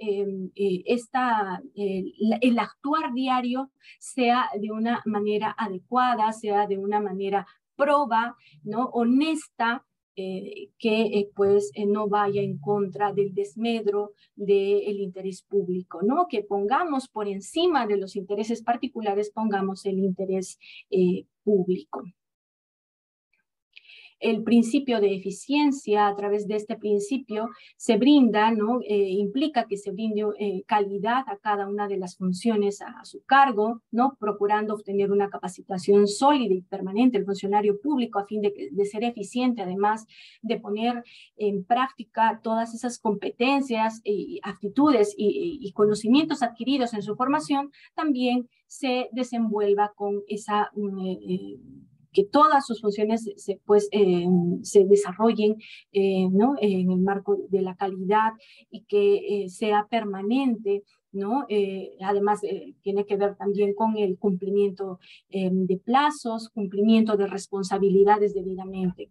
el actuar diario sea de una manera adecuada, sea de una manera proba, ¿no?, honesta, que pues no vaya en contra del desmedro del interés público, ¿no? Que pongamos por encima de los intereses particulares, pongamos el interés público. El principio de eficiencia, a través de este principio, se brinda, ¿no? Implica que se brinde calidad a cada una de las funciones a su cargo, ¿no?, procurando obtener una capacitación sólida y permanente del funcionario público a fin de ser eficiente, además de poner en práctica todas esas competencias, aptitudes y conocimientos adquiridos en su formación, también se desenvuelva con esa que todas sus funciones se desarrollen, ¿no?, en el marco de la calidad y que sea permanente, ¿no? Además, tiene que ver también con el cumplimiento de plazos, cumplimiento de responsabilidades debidamente.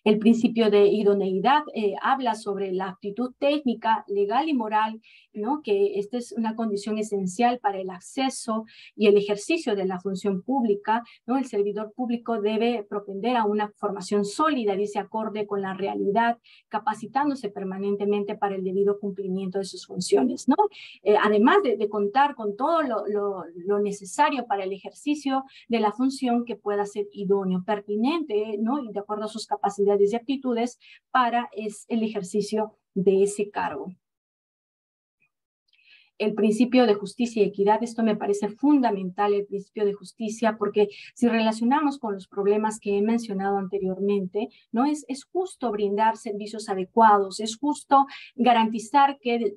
El principio de idoneidad habla sobre la aptitud técnica, legal y moral, ¿no? Que esta es una condición esencial para el acceso y el ejercicio de la función pública, ¿no? El servidor público debe propender a una formación sólida, dice, acorde con la realidad, capacitándose permanentemente para el debido cumplimiento de sus funciones, ¿no? Además de contar con todo lo necesario para el ejercicio de la función que pueda ser idóneo, pertinente, ¿no? Y de acuerdo a sus capacidades y aptitudes para el ejercicio de ese cargo. El principio de justicia y equidad, esto me parece fundamental, el principio de justicia, porque si relacionamos con los problemas que he mencionado anteriormente, ¿no? Es justo brindar servicios adecuados, es justo garantizar que,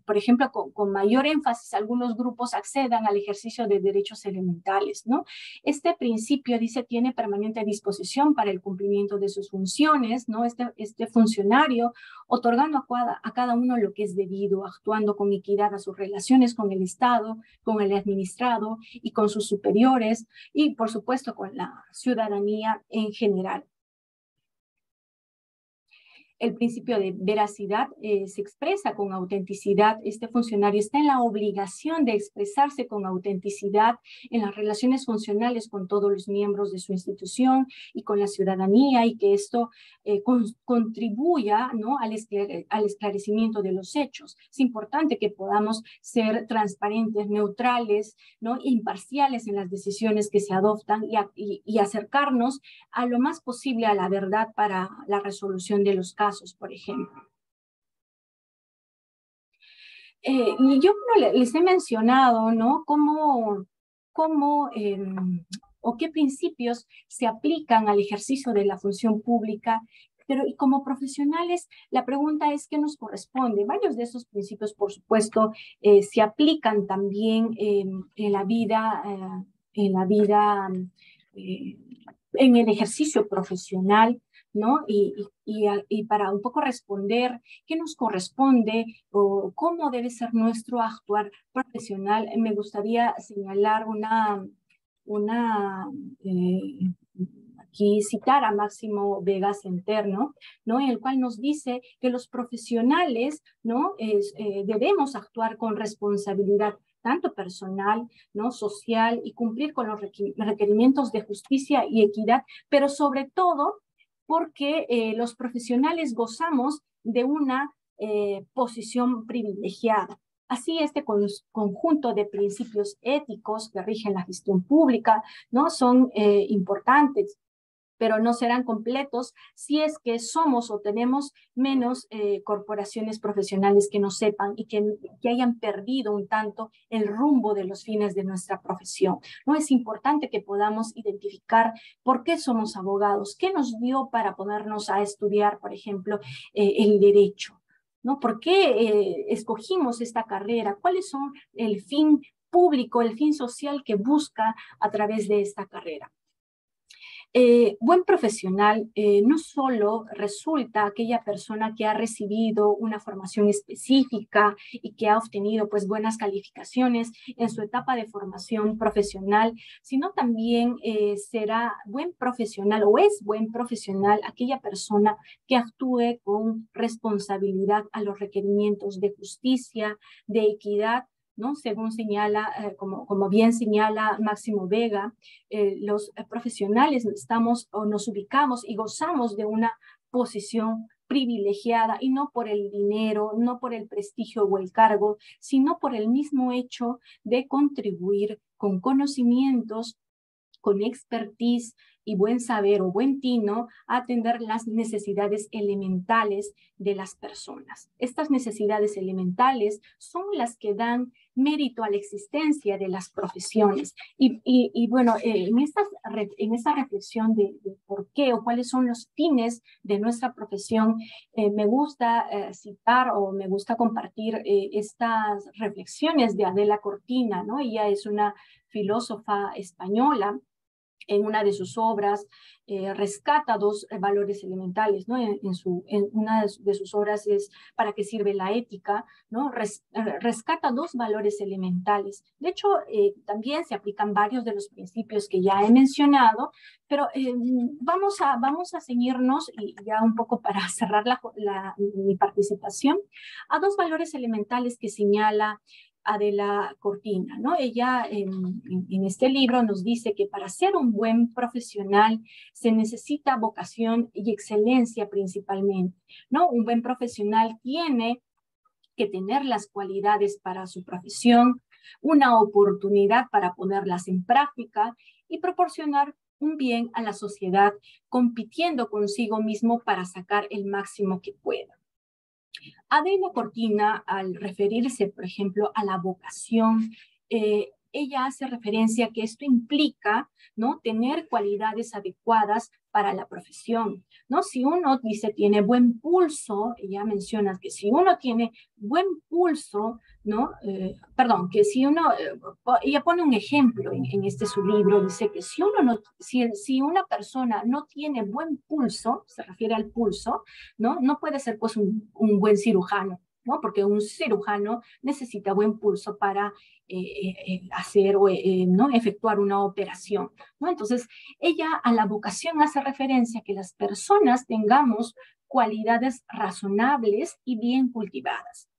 por ejemplo, con mayor énfasis algunos grupos accedan al ejercicio de derechos elementales, ¿no? Este principio, dice, tiene permanente disposición para el cumplimiento de sus funciones, ¿no? Este funcionario, otorgando a cada uno lo que es debido, actuando con equidad a sus relaciones con el Estado, con el administrado y con sus superiores y, por supuesto, con la ciudadanía en general. El principio de veracidad se expresa con autenticidad. Este funcionario está en la obligación de expresarse con autenticidad en las relaciones funcionales con todos los miembros de su institución y con la ciudadanía, y que esto contribuya, ¿no? al esclarecimiento de los hechos. Es importante que podamos ser transparentes, neutrales, ¿no? Imparciales en las decisiones que se adoptan y acercarnos a lo más posible a la verdad para la resolución de los casos, por ejemplo. Y yo les he mencionado, ¿no? cómo o qué principios se aplican al ejercicio de la función pública, pero y como profesionales, la pregunta es ¿qué nos corresponde? Varios de esos principios, por supuesto, se aplican también en la vida, en el ejercicio profesional, ¿no? Y para un poco responder qué nos corresponde o cómo debe ser nuestro actuar profesional, me gustaría señalar aquí citar a Máximo Vega Senter, ¿no? En el cual nos dice que los profesionales, ¿no? Debemos actuar con responsabilidad tanto personal, ¿no? social, y cumplir con los requerimientos de justicia y equidad, pero sobre todo porque los profesionales gozamos de una posición privilegiada. Así, este conjunto de principios éticos que rigen la gestión pública, ¿no? son importantes, pero no serán completos si es que somos o tenemos menos corporaciones profesionales que nos sepan y que hayan perdido un tanto el rumbo de los fines de nuestra profesión. ¿No? Es importante que podamos identificar por qué somos abogados, qué nos dio para ponernos a estudiar, por ejemplo, el derecho, ¿no? ¿Por qué escogimos esta carrera? ¿Cuáles son el fin público, el fin social que busca a través de esta carrera? Buen profesional no solo resulta aquella persona que ha recibido una formación específica y que ha obtenido pues buenas calificaciones en su etapa de formación profesional, sino también será buen profesional o es buen profesional aquella persona que actúe con responsabilidad a los requerimientos de justicia, de equidad, ¿no? Según señala, como bien señala Máximo Vega, los profesionales estamos o nos ubicamos y gozamos de una posición privilegiada, y no por el dinero, no por el prestigio o el cargo, sino por el mismo hecho de contribuir con conocimientos, con expertise y buen saber o buen tino a atender las necesidades elementales de las personas. Estas necesidades elementales son las que dan mérito a la existencia de las profesiones. Y bueno, en esta reflexión de por qué o cuáles son los fines de nuestra profesión, me gusta citar o me gusta compartir estas reflexiones de Adela Cortina, ¿no? Ella es una filósofa española en una de sus obras, rescata dos valores elementales, ¿no? En una de sus obras es ¿Para qué sirve la ética?, ¿no? Rescata dos valores elementales. De hecho, también se aplican varios de los principios que ya he mencionado, pero vamos a ceñirnos, y ya un poco para cerrar mi participación, a dos valores elementales que señala Adela Cortina, ¿no? Ella en este libro nos dice que para ser un buen profesional se necesita vocación y excelencia principalmente, ¿no? Un buen profesional tiene que tener las cualidades para su profesión, una oportunidad para ponerlas en práctica y proporcionar un bien a la sociedad, compitiendo consigo mismo para sacar el máximo que pueda. Adela Cortina, al referirse, por ejemplo, a la vocación, ella hace referencia a que esto implica, ¿no?, tener cualidades adecuadas para la profesión, ¿no? Si uno dice tiene buen pulso, ella menciona que si uno tiene buen pulso, ¿no? Que si uno, ella pone un ejemplo en este su libro, dice que si una persona no tiene buen pulso, se refiere al pulso, ¿no? No puede ser pues un buen cirujano, ¿no? Porque un cirujano necesita buen pulso para hacer o ¿no?, efectuar una operación, ¿no? Entonces, ella a la vocación hace referencia a que las personas tengamos cualidades razonables y bien cultivadas,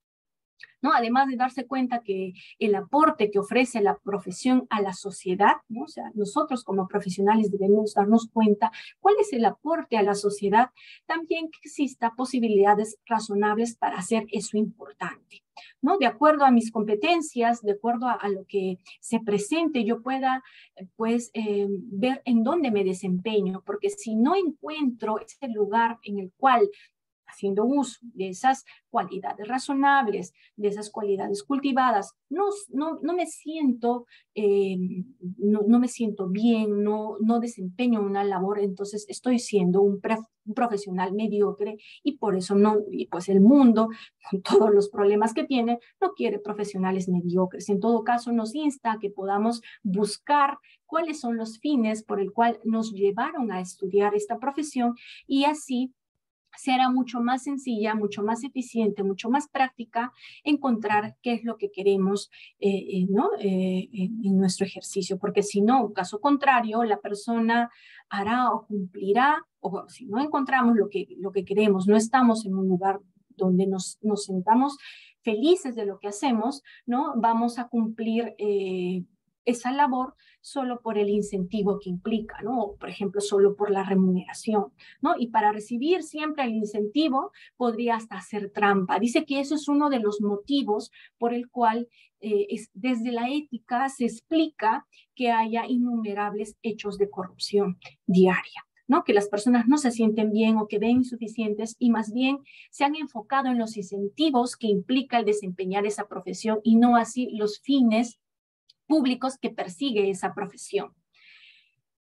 ¿no? Además de darse cuenta que el aporte que ofrece la profesión a la sociedad, ¿no? O sea, nosotros como profesionales debemos darnos cuenta cuál es el aporte a la sociedad, también que exista posibilidades razonables para hacer eso importante, ¿no? De acuerdo a mis competencias, de acuerdo a lo que se presente, yo pueda ver en dónde me desempeño, porque si no encuentro ese lugar en el cual, haciendo uso de esas cualidades razonables, de esas cualidades cultivadas, no me siento, no me siento bien, no desempeño una labor, entonces estoy siendo un profesional mediocre, y por eso pues el mundo, con todos los problemas que tiene, no quiere profesionales mediocres. En todo caso, nos insta a que podamos buscar cuáles son los fines por el cual nos llevaron a estudiar esta profesión, y así será mucho más sencilla, mucho más eficiente, mucho más práctica encontrar qué es lo que queremos ¿no? En nuestro ejercicio, porque si no, caso contrario, la persona hará o cumplirá, o si no encontramos lo que queremos, no estamos en un lugar donde nos sentamos felices de lo que hacemos, ¿no? Vamos a cumplir esa labor solo por el incentivo que implica, ¿no? O, por ejemplo, solo por la remuneración, ¿no? Y para recibir siempre el incentivo podría hasta hacer trampa. Dice que eso es uno de los motivos por el cual desde la ética se explica que haya innumerables hechos de corrupción diaria, ¿no? Que las personas no se sienten bien o que ven insuficientes, y más bien se han enfocado en los incentivos que implica el desempeñar esa profesión, y no así los fines públicos que persigue esa profesión.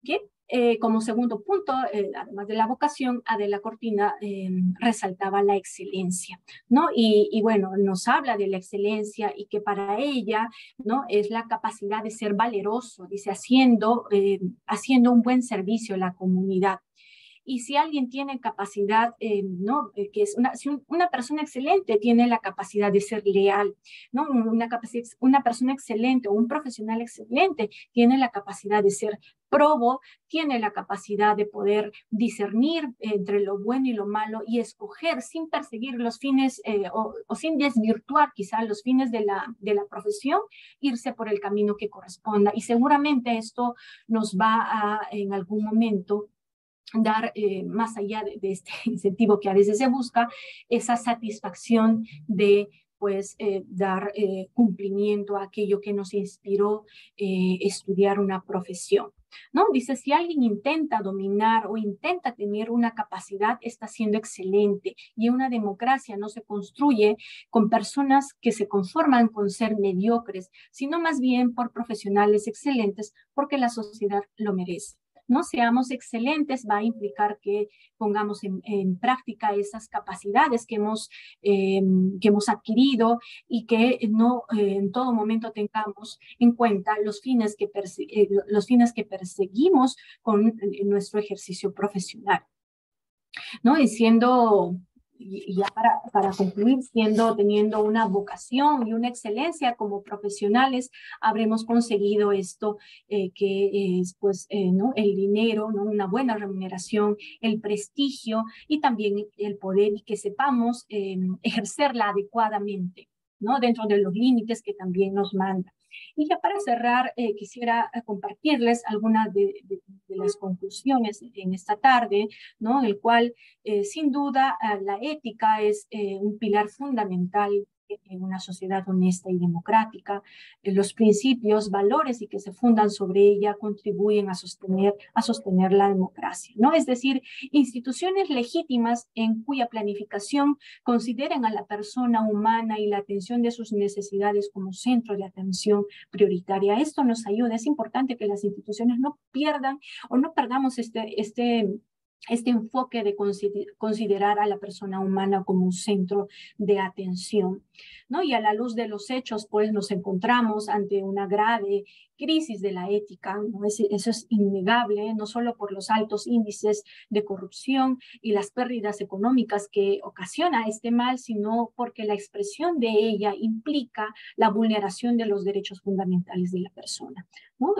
¿Bien? Como segundo punto, además de la vocación, Adela Cortina resaltaba la excelencia, ¿no? Y bueno, nos habla de la excelencia, y que para ella, ¿no?, es la capacidad de ser valeroso, dice, haciendo un buen servicio a la comunidad. Y si alguien tiene capacidad, ¿no?, que es si una persona excelente tiene la capacidad de ser leal, ¿no? Una persona excelente o un profesional excelente tiene la capacidad de ser probo, tiene la capacidad de poder discernir entre lo bueno y lo malo, y escoger sin perseguir los fines o sin desvirtuar quizá los fines de la profesión, irse por el camino que corresponda. Y seguramente esto nos va a, en algún momento, dar, más allá de este incentivo que a veces se busca, esa satisfacción de pues dar cumplimiento a aquello que nos inspiró estudiar una profesión, ¿no? Dice, si alguien intenta dominar o intenta tener una capacidad, está siendo excelente, y una democracia no se construye con personas que se conforman con ser mediocres, sino más bien por profesionales excelentes, porque la sociedad lo merece, ¿no? Seamos excelentes, va a implicar que pongamos en práctica esas capacidades que hemos adquirido y que no en todo momento tengamos en cuenta los fines que perseguimos con nuestro ejercicio profesional, ¿no? Y ya para concluir, teniendo una vocación y una excelencia como profesionales, habremos conseguido esto que es, pues, ¿no? El dinero, ¿no? Una buena remuneración, el prestigio y también el poder, y que sepamos ejercerla adecuadamente, ¿no? Dentro de los límites que también nos manda. Y ya para cerrar, quisiera compartirles algunas de las conclusiones en esta tarde, ¿no? El cual, sin duda, la ética es un pilar fundamental en una sociedad honesta y democrática. Los principios, valores y que se fundan sobre ella contribuyen a sostener la democracia, ¿no? Es decir, instituciones legítimas en cuya planificación consideren a la persona humana y la atención de sus necesidades como centro de atención prioritaria. Esto nos ayuda. Es importante que las instituciones no pierdan o no perdamos este enfoque de considerar a la persona humana como un centro de atención, ¿no? Y a la luz de los hechos, pues nos encontramos ante una grave crisis de la ética, ¿no? Eso es innegable, no solo por los altos índices de corrupción y las pérdidas económicas que ocasiona este mal, sino porque la expresión de ella implica la vulneración de los derechos fundamentales de la persona, ¿no?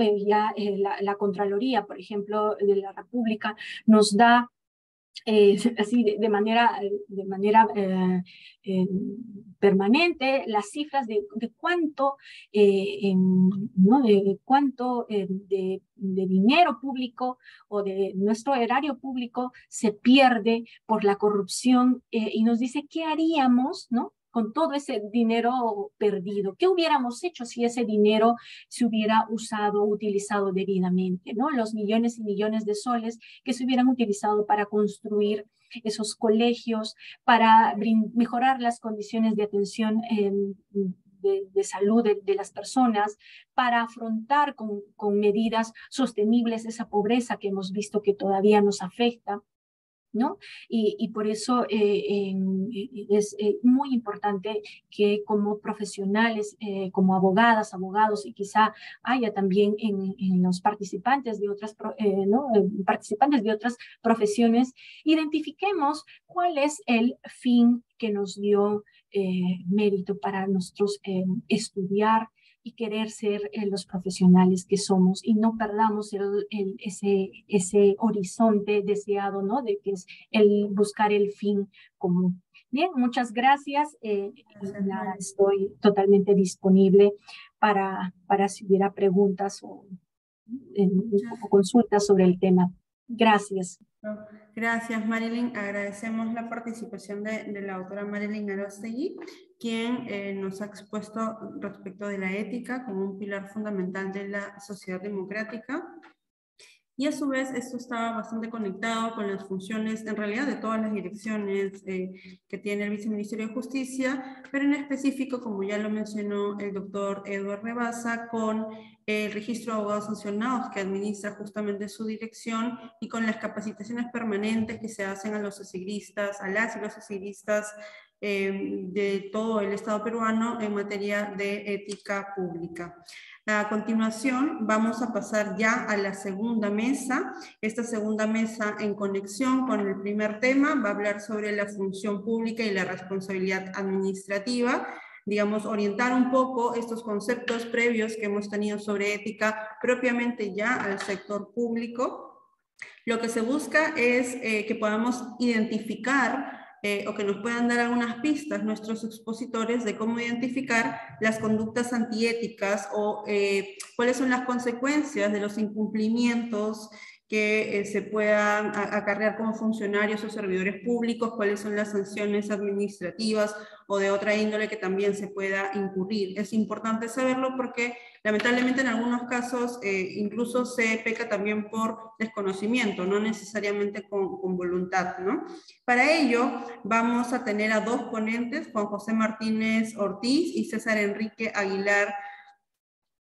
La Contraloría, por ejemplo, de la República, nos da así de manera permanente las cifras de cuánto, ¿no? de cuánto de dinero público o de nuestro erario público se pierde por la corrupción, y nos dice qué haríamos, ¿no? Con todo ese dinero perdido. ¿Qué hubiéramos hecho si ese dinero se hubiera utilizado debidamente, ¿no? Los millones y millones de soles que se hubieran utilizado para construir esos colegios, para mejorar las condiciones de atención de salud de las personas, para afrontar con medidas sostenibles esa pobreza que hemos visto que todavía nos afecta, ¿no? Y por eso es muy importante que como profesionales, como abogadas, abogados, y quizá haya también en los participantes de otras, ¿no? Participantes de otras profesiones, identifiquemos cuál es el fin que nos dio mérito para nosotros estudiar y querer ser los profesionales que somos, y no perdamos ese horizonte deseado, ¿no? De que es el buscar el fin común. Bien, muchas gracias. Estoy totalmente disponible para si hubiera preguntas o consultas sobre el tema. Gracias.
Gracias, Marilyn. Agradecemos la participación de la doctora Marilyn Aróstegui, quien nos ha expuesto respecto de la ética como un pilar fundamental de la sociedad democrática. Y a su vez esto está bastante conectado con las funciones, en realidad, de todas las direcciones que tiene el Viceministerio de Justicia, pero en específico, como ya lo mencionó el doctor Eduardo Rebasa, con el registro de abogados sancionados que administra justamente su dirección, y con las capacitaciones permanentes que se hacen a los asegristas, a las y los asegristas de todo el Estado peruano en materia de ética pública. A continuación, vamos a pasar ya a la segunda mesa. Esta segunda mesa, en conexión con el primer tema, va a hablar sobre la función pública y la responsabilidad administrativa. Digamos, orientar un poco estos conceptos previos que hemos tenido sobre ética propiamente ya al sector público. Lo que se busca es que podamos identificar o que nos puedan dar algunas pistas nuestros expositores de cómo identificar las conductas antiéticas o cuáles son las consecuencias de los incumplimientos que se puedan acarrear como funcionarios o servidores públicos, cuáles son las sanciones administrativas o de otra índole que también se pueda incurrir. Es importante saberlo porque lamentablemente en algunos casos incluso se peca también por desconocimiento, no necesariamente con voluntad, ¿no? Para ello vamos a tener a dos ponentes, Juan José Martínez Ortiz y César Enrique Aguilar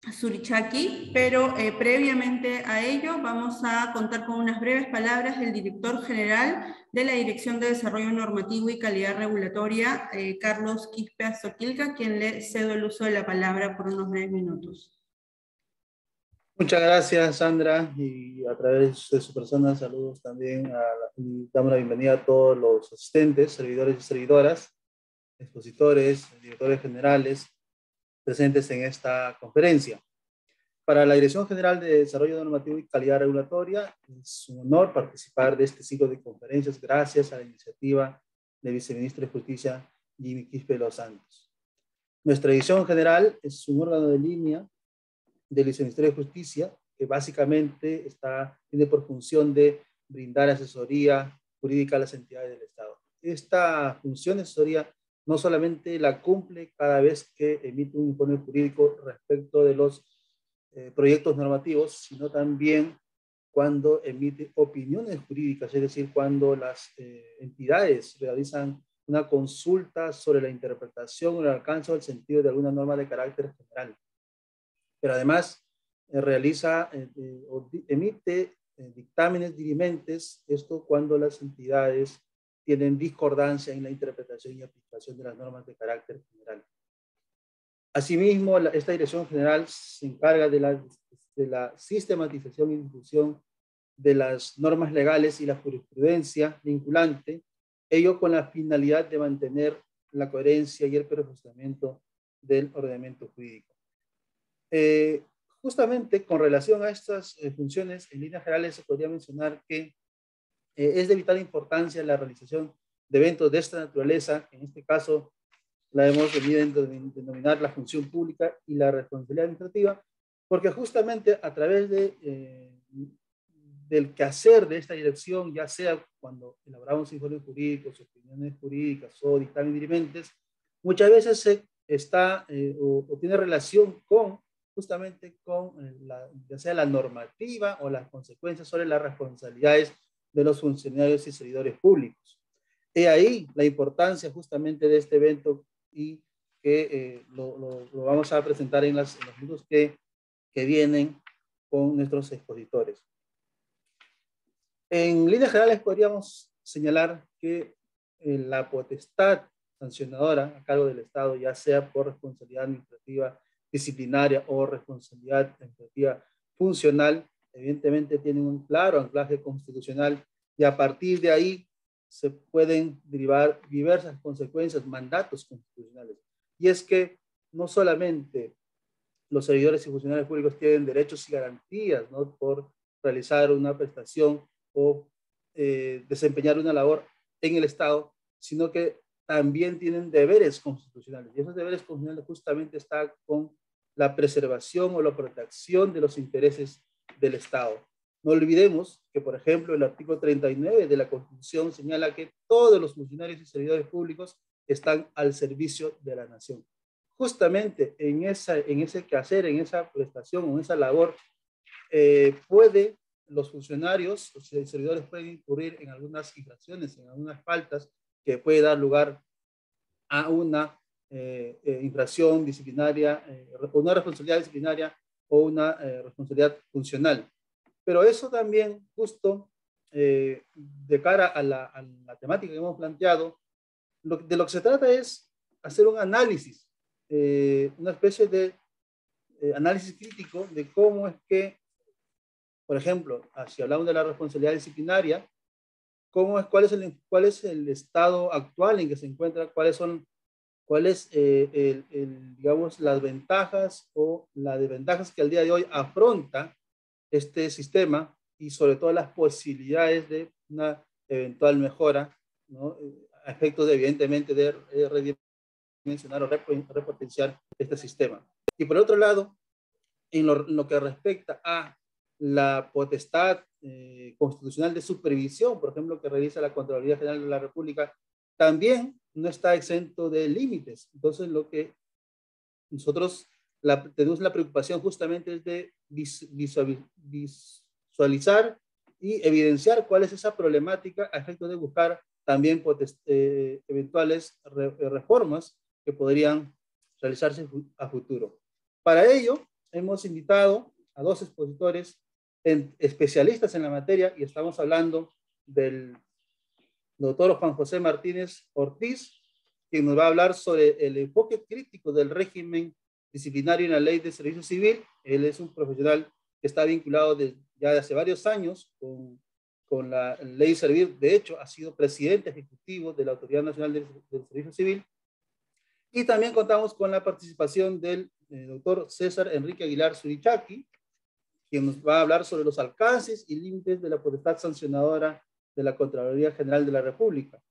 Surichaki, pero previamente a ello vamos a contar con unas breves palabras del director general de la Dirección de Desarrollo Normativo y Calidad Regulatoria, Carlos Quispe Azoquilca, quien le cedo el uso de la palabra por unos breves minutos.
Muchas gracias, Sandra, y a través de su persona saludos también y damos la bienvenida a todos los asistentes, servidores y servidoras, expositores, directores generales presentes en esta conferencia. Para la Dirección General de Desarrollo Normativo y Calidad Regulatoria, es un honor participar de este ciclo de conferencias gracias a la iniciativa del Viceministro de Justicia, Jimmy Quispe Los Santos. Nuestra Dirección General es un órgano de línea del Viceministerio de Justicia, que básicamente tiene por función de brindar asesoría jurídica a las entidades del Estado. Esta función de asesoría no solamente la cumple cada vez que emite un informe jurídico respecto de los proyectos normativos, sino también cuando emite opiniones jurídicas, es decir, cuando las entidades realizan una consulta sobre la interpretación o el alcance o el sentido de alguna norma de carácter general. Pero además emite dictámenes dirimentes, esto cuando las entidades tienen discordancia en la interpretación y aplicación de las normas de carácter general. Asimismo, esta Dirección General se encarga de la sistematización y difusión de las normas legales y la jurisprudencia vinculante, ello con la finalidad de mantener la coherencia y el perfeccionamiento del ordenamiento jurídico. Justamente con relación a estas funciones, en líneas generales se podría mencionar que es de vital importancia la realización de eventos de esta naturaleza. En este caso la hemos venido a denominar la función pública y la responsabilidad administrativa, porque justamente a través del quehacer de esta dirección, ya sea cuando elaboramos informes jurídicos, opiniones jurídicas o dictámenes dirimentes, muchas veces se está o tiene relación con justamente con ya sea la normativa o las consecuencias sobre las responsabilidades de los funcionarios y servidores públicos. He ahí la importancia justamente de este evento y que lo vamos a presentar en los minutos que vienen con nuestros expositores. En líneas generales podríamos señalar que la potestad sancionadora a cargo del Estado, ya sea por responsabilidad administrativa, disciplinaria o responsabilidad administrativa funcional, evidentemente tienen un claro anclaje constitucional y a partir de ahí se pueden derivar diversas consecuencias, mandatos constitucionales. Y es que no solamente los servidores y funcionarios públicos tienen derechos y garantías, ¿no?, por realizar una prestación o desempeñar una labor en el Estado, sino que también tienen deberes constitucionales. Y esos deberes constitucionales justamente están con la preservación o la protección de los intereses del Estado. No olvidemos que, por ejemplo, el artículo 39 de la Constitución señala que todos los funcionarios y servidores públicos están al servicio de la nación. Justamente en ese quehacer, en esa prestación, en esa labor, los funcionarios, los servidores pueden incurrir en algunas infracciones, en algunas faltas que puede dar lugar a una infracción disciplinaria, una responsabilidad disciplinaria o una responsabilidad funcional. Pero eso también, justo de cara a la temática que hemos planteado, de lo que se trata es hacer un análisis, una especie de análisis crítico de cómo es que, por ejemplo, si hablamos de la responsabilidad disciplinaria, cuál es el estado actual en que se encuentra, cuáles digamos, las ventajas o las desventajas que al día de hoy afronta este sistema y sobre todo las posibilidades de una eventual mejora, ¿no?, a efectos de, evidentemente, de redimensionar o repotenciar este sistema. Y por otro lado, en lo que respecta a la potestad constitucional de supervisión, por ejemplo, que realiza la Contraloría General de la República, también no está exento de límites. Entonces, lo que nosotros tenemos la preocupación justamente es de visualizar y evidenciar cuál es esa problemática a efecto de buscar también eventuales reformas que podrían realizarse a futuro. Para ello, hemos invitado a 2 expositores especialistas en la materia, y estamos hablando del doctor Juan José Martínez Ortiz, quien nos va a hablar sobre el enfoque crítico del régimen disciplinario en la Ley de Servicio Civil. Él es un profesional que está vinculado ya de hace varios años con la Ley Servir. De hecho, ha sido presidente ejecutivo de la Autoridad Nacional del Servicio Civil. Y también contamos con la participación del doctor César Enrique Aguilar Surichaki, quien nos va a hablar sobre los alcances y límites de la potestad sancionadora de la Contraloría General de la República.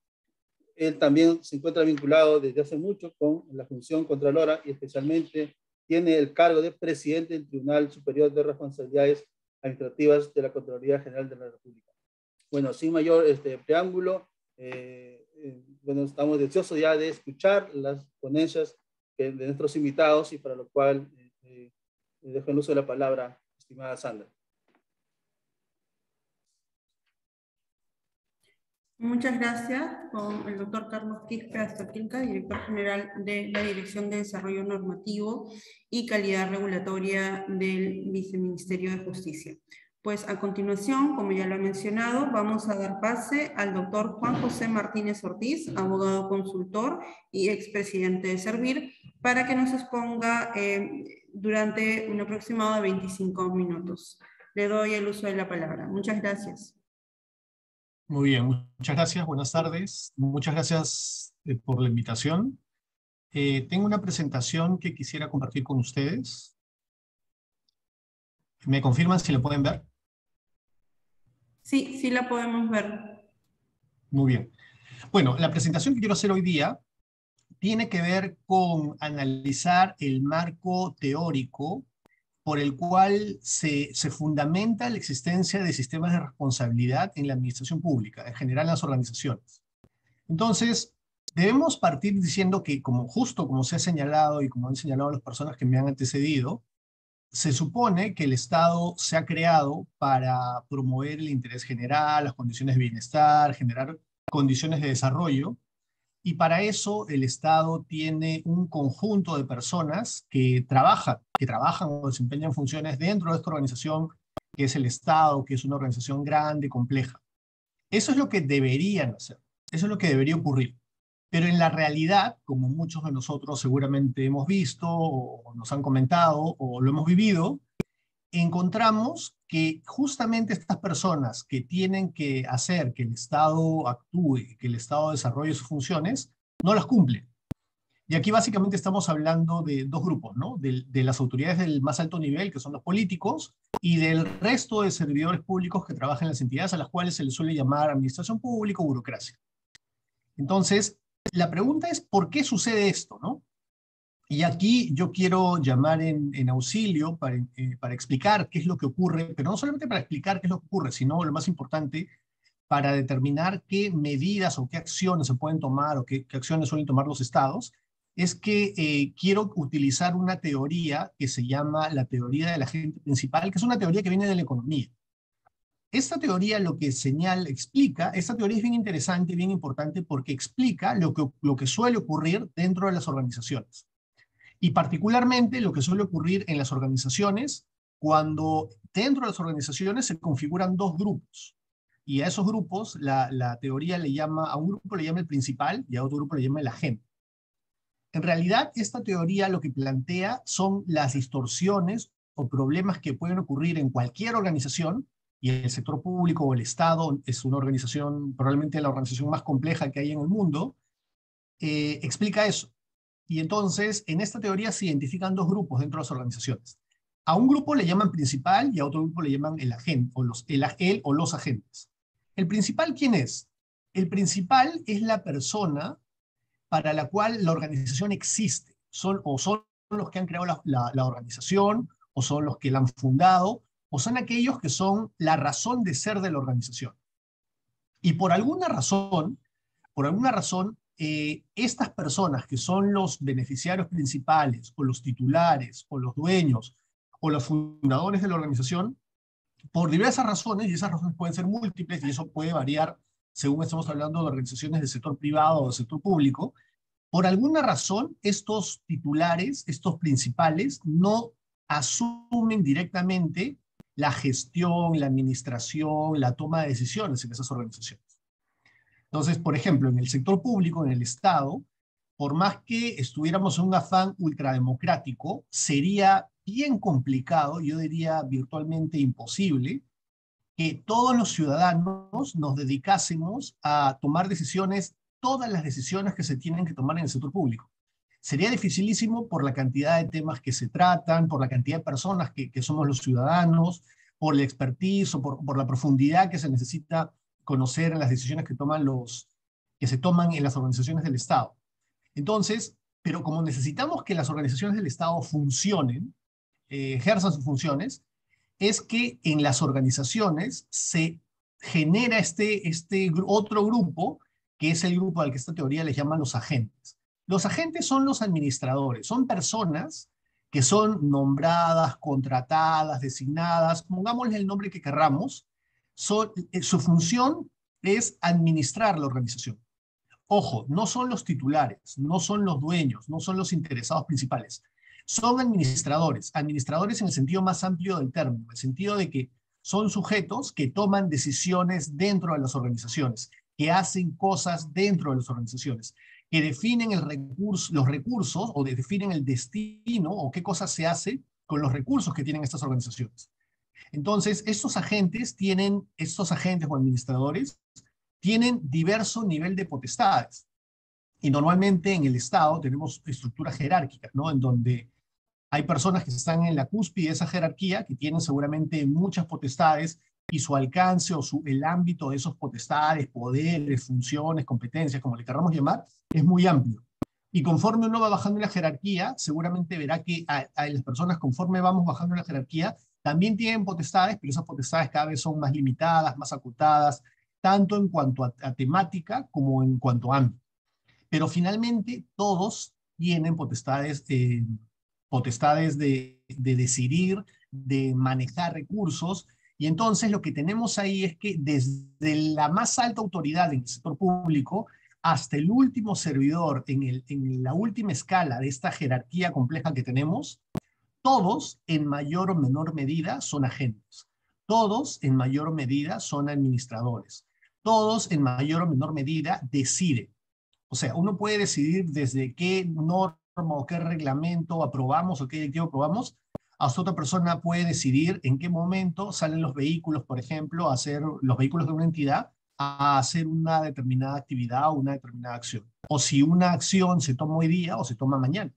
Él también se encuentra vinculado desde hace mucho con la función contralora, y especialmente tiene el cargo de presidente del Tribunal Superior de Responsabilidades Administrativas de la Contraloría General de la República. Bueno, sin mayor preámbulo, bueno, estamos deseosos ya de escuchar las ponencias de nuestros invitados, y para lo cual dejo el uso de la palabra, estimada Sandra.
Muchas gracias, con el doctor Carlos Quispe Astoquilca, director general de la Dirección de Desarrollo Normativo y Calidad Regulatoria del Viceministerio de Justicia. Pues a continuación, como ya lo he mencionado, vamos a dar pase al doctor Juan José Martínez Ortiz, abogado consultor y expresidente de Servir, para que nos exponga durante un aproximado de 25 minutos. Le doy el uso de la palabra. Muchas gracias.
Muy bien, muchas gracias, buenas tardes. Muchas gracias por la invitación. Tengo una presentación que quisiera compartir con ustedes. ¿Me confirman si la pueden ver?
Sí, sí la podemos ver.
Muy bien. Bueno, la presentación que quiero hacer hoy día tiene que ver con analizar el marco teórico por el cual se fundamenta la existencia de sistemas de responsabilidad en la administración pública, en general en las organizaciones. Entonces, debemos partir diciendo que, justo como se ha señalado y como han señalado las personas que me han antecedido, se supone que el Estado se ha creado para promover el interés general, las condiciones de bienestar, generar condiciones de desarrollo, y para eso el Estado tiene un conjunto de personas que trabajan o desempeñan funciones dentro de esta organización que es el Estado, que es una organización grande, compleja. Eso es lo que deberían hacer, eso es lo que debería ocurrir. Pero en la realidad, como muchos de nosotros seguramente hemos visto, o nos han comentado, o lo hemos vivido, encontramos que justamente estas personas que tienen que hacer que el Estado actúe, que el Estado desarrolle sus funciones, no las cumplen. Y aquí básicamente estamos hablando de 2 grupos, ¿no? De las autoridades del más alto nivel, que son los políticos, y del resto de servidores públicos que trabajan en las entidades a las cuales se les suele llamar administración pública o burocracia. Entonces, la pregunta es, ¿por qué sucede esto, no? Y aquí yo quiero llamar en auxilio para explicar qué es lo que ocurre, pero no solamente para explicar qué es lo que ocurre, sino lo más importante, para determinar qué medidas o qué acciones se pueden tomar o qué acciones suelen tomar los estados, es que quiero utilizar una teoría que se llama la teoría del agente principal, que es una teoría que viene de la economía. Esta teoría lo que explica, esta teoría es bien interesante, bien importante, porque explica lo que suele ocurrir dentro de las organizaciones. Y particularmente lo que suele ocurrir en las organizaciones cuando dentro de las organizaciones se configuran 2 grupos. Y a esos grupos la teoría a un grupo le llama el principal y a otro grupo le llama el agente. En realidad, esta teoría lo que plantea son las distorsiones o problemas que pueden ocurrir en cualquier organización, y el sector público o el Estado es una organización, probablemente la organización más compleja que hay en el mundo, explica eso. Y entonces, en esta teoría se identifican 2 grupos dentro de las organizaciones. A un grupo le llaman principal y a otro grupo le llaman el agente, o los agentes. ¿El principal quién es? El principal es la persona para la cual la organización existe. Son los que han creado la organización, o son los que la han fundado, o son aquellos que son la razón de ser de la organización. Y por alguna razón, estas personas que son los beneficiarios principales, o los titulares, o los dueños, o los fundadores de la organización, por diversas razones, y esas razones pueden ser múltiples, y eso puede variar según estamos hablando de organizaciones del sector privado o del sector público, por alguna razón estos titulares, estos principales, no asumen directamente la gestión, la administración, la toma de decisiones en esas organizaciones. Entonces, por ejemplo, en el sector público, en el Estado, por más que estuviéramos en un afán ultrademocrático, sería bien complicado, yo diría virtualmente imposible, que todos los ciudadanos nos dedicásemos a tomar decisiones, todas las decisiones que se tienen que tomar en el sector público. Sería dificilísimo por la cantidad de temas que se tratan, por la cantidad de personas que somos los ciudadanos, por la expertise o por la profundidad que se necesita conocer en las decisiones que se toman en las organizaciones del Estado. Entonces, pero como necesitamos que las organizaciones del Estado funcionen, ejerzan sus funciones, es que en las organizaciones se genera este otro grupo, que es el grupo al que esta teoría le llama los agentes. Los agentes son los administradores, son personas que son nombradas, contratadas, designadas, pongámosle el nombre que querramos, su función es administrar la organización. Ojo, no son los titulares, no son los dueños, no son los interesados principales. Son administradores, administradores en el sentido más amplio del término, en el sentido de que son sujetos que toman decisiones dentro de las organizaciones, que hacen cosas dentro de las organizaciones, que definen los recursos o definen el destino o qué cosas se hace con los recursos que tienen estas organizaciones. Entonces, estos agentes o administradores tienen diverso nivel de potestades. Y normalmente en el Estado tenemos estructuras jerárquicas, ¿no? En donde hay personas que están en la cúspide de esa jerarquía, que tienen seguramente muchas potestades, y su alcance o el ámbito de esos potestades, poderes, funciones, competencias, como le queramos llamar, es muy amplio. Y conforme uno va bajando en la jerarquía, seguramente verá que a las personas, conforme vamos bajando en la jerarquía, también tienen potestades, pero esas potestades cada vez son más limitadas, más acotadas, tanto en cuanto a temática como en cuanto a ámbito. Pero finalmente todos tienen potestades de decidir, de manejar recursos, y entonces lo que tenemos ahí es que desde la más alta autoridad en el sector público hasta el último servidor en la última escala de esta jerarquía compleja que tenemos, todos en mayor o menor medida son agentes, todos en mayor medida son administradores, todos en mayor o menor medida deciden. O sea, uno puede decidir desde qué norma o qué reglamento aprobamos o qué directivo aprobamos, hasta otra persona puede decidir en qué momento salen los vehículos, por ejemplo, los vehículos de una entidad a hacer una determinada actividad o una determinada acción. O si una acción se toma hoy día o se toma mañana.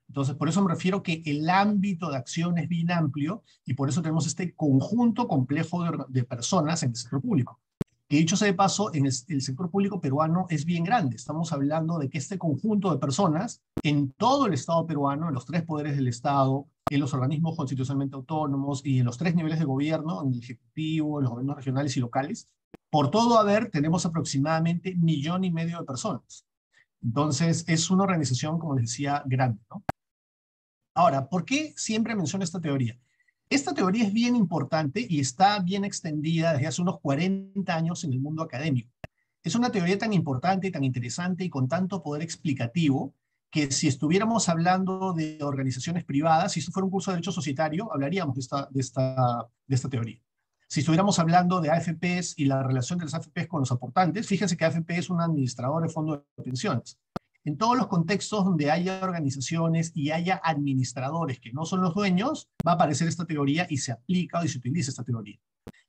Entonces, por eso me refiero que el ámbito de acción es bien amplio y por eso tenemos este conjunto complejo de personas en el sector público. Que dicho sea de paso, en el sector público peruano es bien grande. Estamos hablando de que este conjunto de personas en todo el Estado peruano, en los 3 poderes del Estado, en los organismos constitucionalmente autónomos y en los 3 niveles de gobierno, en el Ejecutivo, en los gobiernos regionales y locales, por todo haber tenemos aproximadamente 1,5 millones de personas. Entonces es una organización, como les decía, grande, ¿no? Ahora, ¿por qué siempre menciono esta teoría? Esta teoría es bien importante y está bien extendida desde hace unos 40 años en el mundo académico. Es una teoría tan importante, tan interesante y con tanto poder explicativo que si estuviéramos hablando de organizaciones privadas, si esto fuera un curso de Derecho Societario, hablaríamos de esta teoría. Si estuviéramos hablando de AFPs y la relación de las AFPs con los aportantes, fíjense que AFP es un administrador de fondos de pensiones. En todos los contextos donde haya organizaciones y haya administradores que no son los dueños, va a aparecer esta teoría y se aplica y se utiliza esta teoría.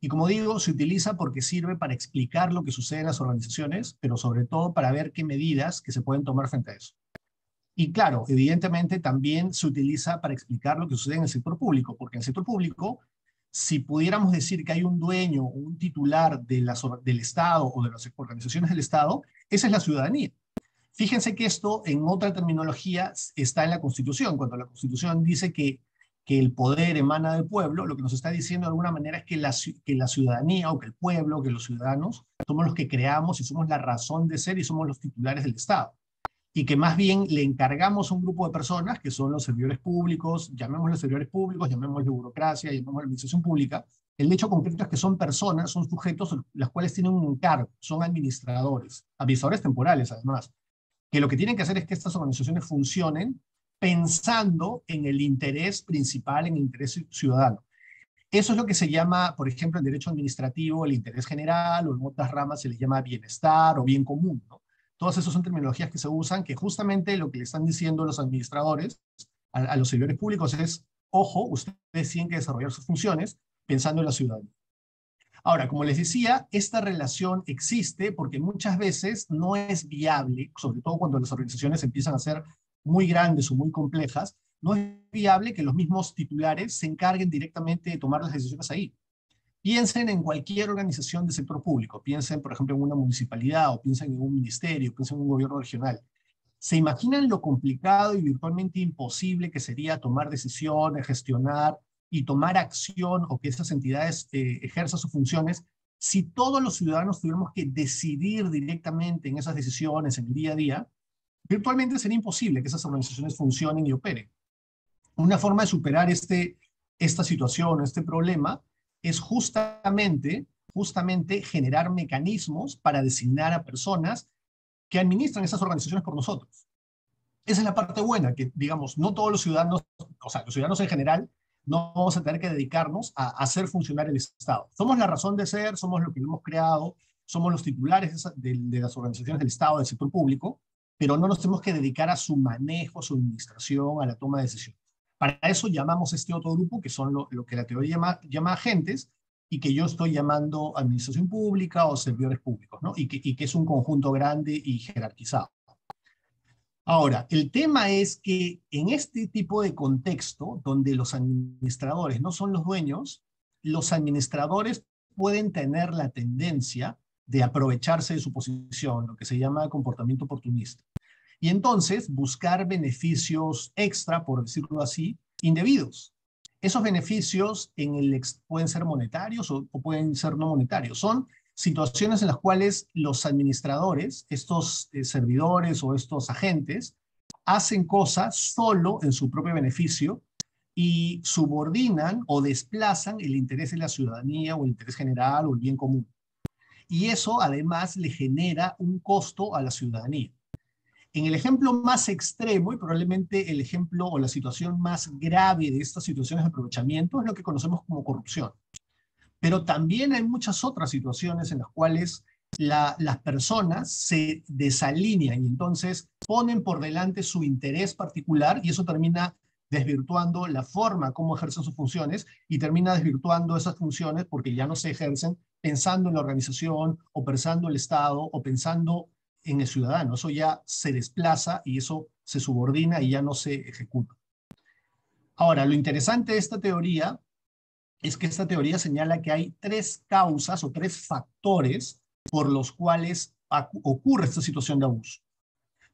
Y como digo, se utiliza porque sirve para explicar lo que sucede en las organizaciones, pero sobre todo para ver qué medidas que se pueden tomar frente a eso. Y claro, evidentemente también se utiliza para explicar lo que sucede en el sector público, porque en el sector público, si pudiéramos decir que hay un dueño o un titular del Estado o de las organizaciones del Estado, esa es la ciudadanía. Fíjense que esto en otra terminología está en la Constitución. Cuando la Constitución dice que el poder emana del pueblo, lo que nos está diciendo de alguna manera es que la ciudadanía o que el pueblo, que los ciudadanos, somos los que creamos y somos la razón de ser y somos los titulares del Estado. Y que más bien le encargamos a un grupo de personas que son los servidores públicos, llamémoslos servidores públicos, llamémoslos burocracia, llamémoslos administración pública. El hecho concreto es que son personas, son sujetos los cuales tienen un encargo, son administradores temporales además, que lo que tienen que hacer es que estas organizaciones funcionen pensando en el interés principal, en el interés ciudadano. Eso es lo que se llama, por ejemplo, en derecho administrativo, el interés general, o en otras ramas se le llama bienestar o bien común, ¿no? Todas esas son terminologías que se usan, que justamente lo que le están diciendo los administradores a los servidores públicos es, ojo, ustedes tienen que desarrollar sus funciones pensando en la ciudadanía. Ahora, como les decía, esta relación existe porque muchas veces no es viable, sobre todo cuando las organizaciones empiezan a ser muy grandes o muy complejas, no es viable que los mismos titulares se encarguen directamente de tomar las decisiones ahí. Piensen en cualquier organización de sector público, piensen, por ejemplo, en una municipalidad, o piensen en un ministerio, piensen en un gobierno regional. ¿Se imaginan lo complicado y virtualmente imposible que sería tomar decisiones, gestionar y tomar acción, o que esas entidades ejerzan sus funciones, si todos los ciudadanos tuviéramos que decidir directamente en esas decisiones en el día a día? Virtualmente sería imposible que esas organizaciones funcionen y operen. Una forma de superar esta situación, este problema, es justamente generar mecanismos para designar a personas que administran esas organizaciones por nosotros. Esa es la parte buena, que digamos, no todos los ciudadanos, o sea, los ciudadanos en general, no vamos a tener que dedicarnos a hacer funcionar el Estado. Somos la razón de ser, somos lo que hemos creado, somos los titulares de las organizaciones del Estado, del sector público, pero no nos tenemos que dedicar a su manejo, a su administración, a la toma de decisiones. Para eso llamamos este otro grupo, que son lo que la teoría llama agentes, y que yo estoy llamando administración pública o servidores públicos, ¿no? Y que es un conjunto grande y jerarquizado. Ahora, el tema es que en este tipo de contexto, donde los administradores no son los dueños, los administradores pueden tener la tendencia de aprovecharse de su posición, lo que se llama comportamiento oportunista. Y entonces buscar beneficios extra, por decirlo así, indebidos. Esos beneficios pueden ser monetarios o pueden ser no monetarios. Son situaciones en las cuales los administradores, estos servidores o estos agentes, hacen cosas solo en su propio beneficio y subordinan o desplazan el interés de la ciudadanía o el interés general o el bien común. Y eso además le genera un costo a la ciudadanía. En el ejemplo más extremo, y probablemente el ejemplo o la situación más grave de estas situaciones de aprovechamiento, es lo que conocemos como corrupción. Pero también hay muchas otras situaciones en las cuales las personas se desalinean y entonces ponen por delante su interés particular, y eso termina desvirtuando la forma como ejercen sus funciones y termina desvirtuando esas funciones porque ya no se ejercen pensando en la organización o pensando en el Estado o pensando en el ciudadano. Eso ya se desplaza y eso se subordina y ya no se ejecuta. Ahora, lo interesante de esta teoría es que esta teoría señala que hay 3 causas o 3 factores por los cuales ocurre esta situación de abuso.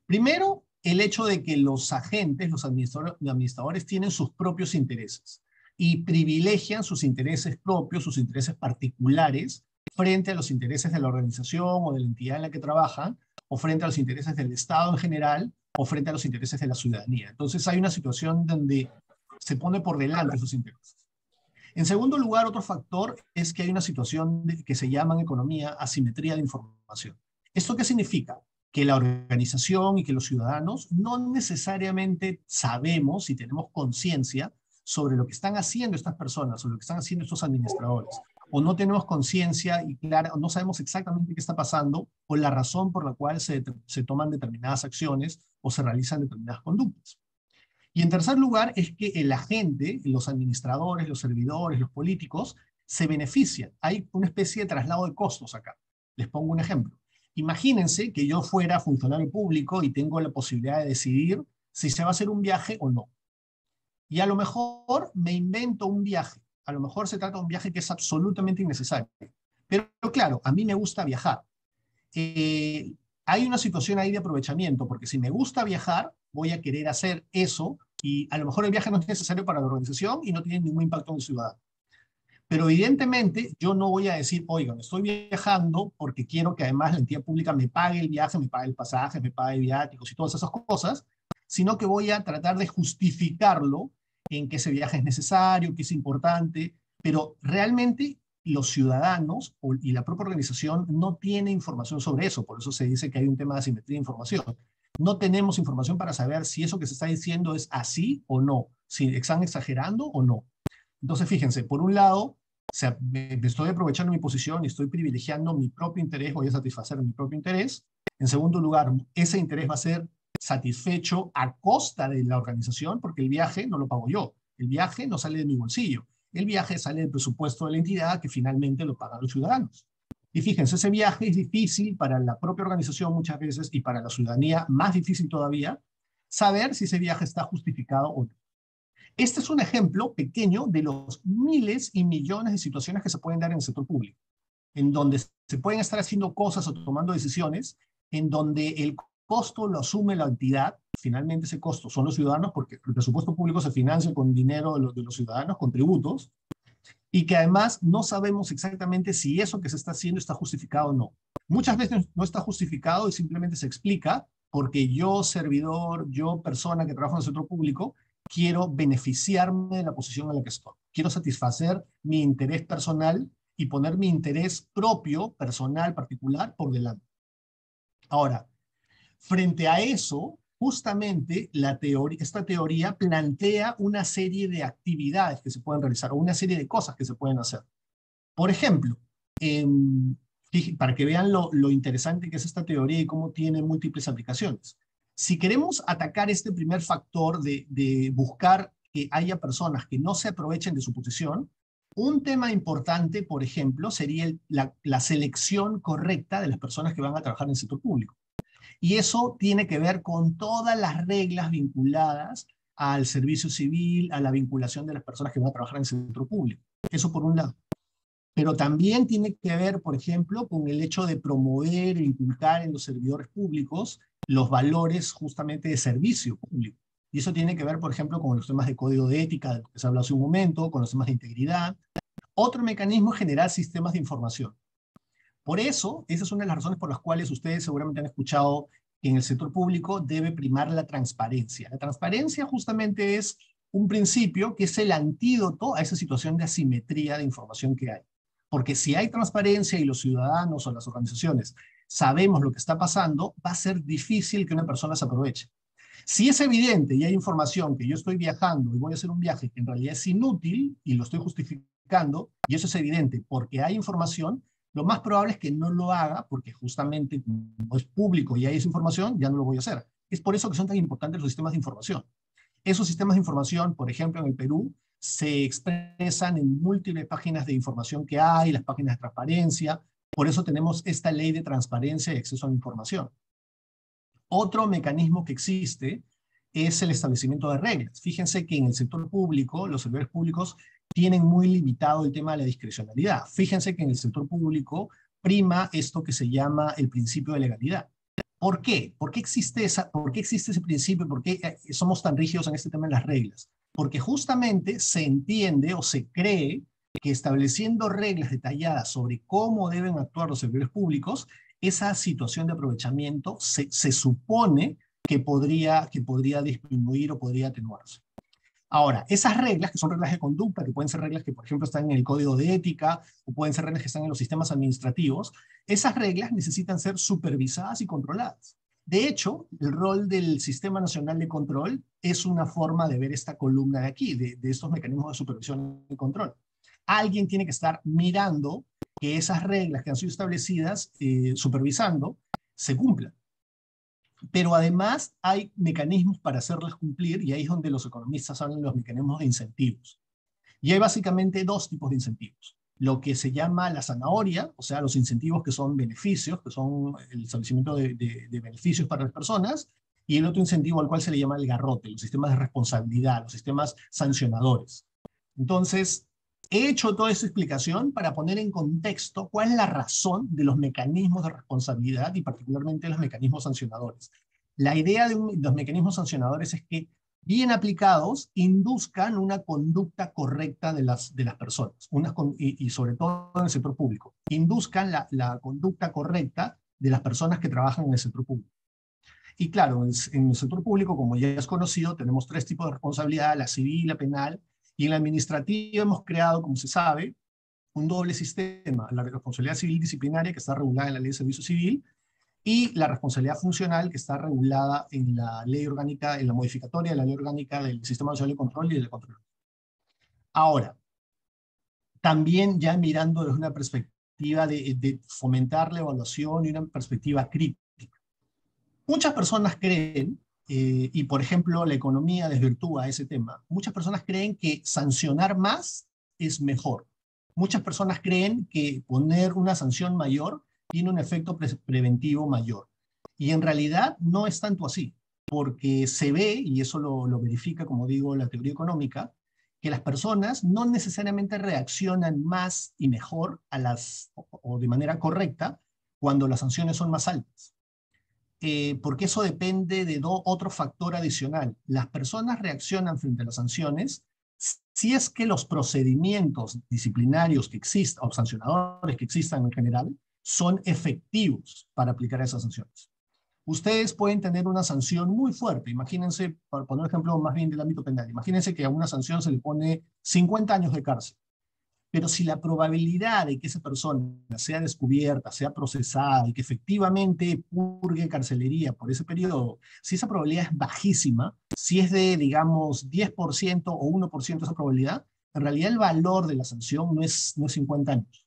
Primero, el hecho de que los agentes, los administradores tienen sus propios intereses y privilegian sus intereses propios, sus intereses particulares, frente a los intereses de la organización o de la entidad en la que trabajan, o frente a los intereses del Estado en general, o frente a los intereses de la ciudadanía. Entonces hay una situación donde se pone por delante esos intereses. En segundo lugar, otro factor es que hay una situación que se llama en economía asimetría de información. ¿Esto qué significa? Que la organización y que los ciudadanos no necesariamente sabemos y tenemos conciencia sobre lo que están haciendo estas personas, sobre lo que están haciendo estos administradores. O no tenemos conciencia y claro, no sabemos exactamente qué está pasando o la razón por la cual se toman determinadas acciones o se realizan determinadas conductas. Y en tercer lugar es que el agente, los administradores, los servidores, los políticos, se benefician. Hay una especie de traslado de costos acá. Les pongo un ejemplo. Imagínense que yo fuera funcionario público y tengo la posibilidad de decidir si se va a hacer un viaje o no. Y a lo mejor me invento un viaje. A lo mejor se trata de un viaje que es absolutamente innecesario. Pero claro, a mí me gusta viajar. Hay una situación ahí de aprovechamiento, porque si me gusta viajar, voy a querer hacer eso y a lo mejor el viaje no es necesario para la organización y no tiene ningún impacto en el ciudadano. Pero evidentemente yo no voy a decir, oigan, estoy viajando porque quiero que además la entidad pública me pague el viaje, me pague el pasaje, me pague viáticos y todas esas cosas, sino que voy a tratar de justificarlo en que ese viaje es necesario, que es importante, pero realmente los ciudadanos y la propia organización no tiene información sobre eso, por eso se dice que hay un tema de asimetría de información. No tenemos información para saber si eso que se está diciendo es así o no, si están exagerando o no. Entonces, fíjense, por un lado, o sea, me estoy aprovechando mi posición y estoy privilegiando mi propio interés, voy a satisfacer mi propio interés. En segundo lugar, ese interés va a ser satisfecho a costa de la organización, porque el viaje no lo pago yo, el viaje no sale de mi bolsillo, el viaje sale del presupuesto de la entidad que finalmente lo pagan los ciudadanos. Y fíjense, ese viaje es difícil para la propia organización muchas veces y para la ciudadanía más difícil todavía, saber si ese viaje está justificado o no. Este es un ejemplo pequeño de los miles y millones de situaciones que se pueden dar en el sector público, en donde se pueden estar haciendo cosas o tomando decisiones, en donde el costo lo asume la entidad, finalmente ese costo son los ciudadanos, porque el presupuesto público se financia con dinero de los ciudadanos, con tributos, y que además no sabemos exactamente si eso que se está haciendo está justificado o no. Muchas veces no está justificado y simplemente se explica porque yo, servidor, yo, persona que trabaja en el sector público, quiero beneficiarme de la posición en la que estoy. Quiero satisfacer mi interés personal y poner mi interés propio, personal, particular, por delante. Ahora, frente a eso, justamente esta teoría plantea una serie de actividades que se pueden realizar o una serie de cosas que se pueden hacer. Por ejemplo, para que vean lo interesante que es esta teoría y cómo tiene múltiples aplicaciones. Si queremos atacar este primer factor de buscar que haya personas que no se aprovechen de su posición, un tema importante, por ejemplo, sería la selección correcta de las personas que van a trabajar en el sector público. Y eso tiene que ver con todas las reglas vinculadas al servicio civil, a la vinculación de las personas que van a trabajar en el sector público. Eso por un lado. Pero también tiene que ver, por ejemplo, con el hecho de promover e inculcar en los servidores públicos los valores justamente de servicio público. Y eso tiene que ver, por ejemplo, con los temas de código de ética, de lo que se habló hace un momento, con los temas de integridad. Otro mecanismo es generar sistemas de información. Por eso, esa es una de las razones por las cuales ustedes seguramente han escuchado que en el sector público debe primar la transparencia. La transparencia justamente es un principio que es el antídoto a esa situación de asimetría de información que hay. Porque si hay transparencia y los ciudadanos o las organizaciones sabemos lo que está pasando, va a ser difícil que una persona se aproveche. Si es evidente y hay información que yo estoy viajando y voy a hacer un viaje que en realidad es inútil y lo estoy justificando, y eso es evidente porque hay información, lo más probable es que no lo haga porque justamente como es público y hay esa información, ya no lo voy a hacer. Es por eso que son tan importantes los sistemas de información. Esos sistemas de información, por ejemplo, en el Perú, se expresan en múltiples páginas de información que hay, las páginas de transparencia. Por eso tenemos esta ley de transparencia y acceso a la información. Otro mecanismo que existe es el establecimiento de reglas. Fíjense que en el sector público, los servidores públicos tienen muy limitado el tema de la discrecionalidad. Fíjense que en el sector público prima esto que se llama el principio de legalidad. ¿Por qué? ¿Por qué existe ese principio? ¿Por qué somos tan rígidos en este tema de las reglas? Porque justamente se entiende o se cree que estableciendo reglas detalladas sobre cómo deben actuar los servidores públicos, esa situación de aprovechamiento se supone que podría disminuir o podría atenuarse. Ahora, esas reglas, que son reglas de conducta, que pueden ser reglas que, por ejemplo, están en el código de ética, o pueden ser reglas que están en los sistemas administrativos, esas reglas necesitan ser supervisadas y controladas. De hecho, el rol del Sistema Nacional de Control es una forma de ver esta columna de aquí, de estos mecanismos de supervisión y control. Alguien tiene que estar mirando que esas reglas que han sido establecidas, supervisando, se cumplan. Pero además hay mecanismos para hacerlas cumplir, y ahí es donde los economistas hablan de los mecanismos de incentivos. Y hay básicamente dos tipos de incentivos. Lo que se llama la zanahoria, o sea, los incentivos que son beneficios, que son el establecimiento de beneficios para las personas, y el otro incentivo al cual se le llama el garrote, los sistemas de responsabilidad, los sistemas sancionadores. Entonces, he hecho toda esa explicación para poner en contexto cuál es la razón de los mecanismos de responsabilidad y particularmente los mecanismos sancionadores. La idea de los mecanismos sancionadores es que, bien aplicados, induzcan una conducta correcta de las personas, y sobre todo en el sector público, induzcan la conducta correcta de las personas que trabajan en el sector público. Y claro, en el sector público, como ya es conocido, tenemos tres tipos de responsabilidad, la civil, la penal, y en la administrativa hemos creado, como se sabe, un doble sistema, la responsabilidad civil disciplinaria que está regulada en la Ley de Servicio Civil, y la responsabilidad funcional que está regulada en la ley orgánica, en la modificatoria de la ley orgánica del Sistema Nacional de Control y del Control. Ahora, también ya mirando desde una perspectiva de fomentar la evaluación y una perspectiva crítica. Muchas personas creen, y por ejemplo la economía desvirtúa ese tema, muchas personas creen que sancionar más es mejor. Muchas personas creen que poner una sanción mayor tiene un efecto preventivo mayor. Y en realidad no es tanto así, porque se ve, y eso lo verifica, como digo, la teoría económica, que las personas no necesariamente reaccionan más y mejor o de manera correcta cuando las sanciones son más altas. Porque eso depende de otro factor adicional. Las personas reaccionan frente a las sanciones si es que los procedimientos disciplinarios que existan, o sancionadores que existan en general, son efectivos para aplicar esas sanciones. Ustedes pueden tener una sanción muy fuerte. Imagínense, para poner un ejemplo más bien del ámbito penal, imagínense que a una sanción se le pone 50 años de cárcel. Pero si la probabilidad de que esa persona sea descubierta, sea procesada y que efectivamente purgue carcelería por ese periodo, si esa probabilidad es bajísima, si es de, digamos, 10% o 1% esa probabilidad, en realidad el valor de la sanción no es 50 años.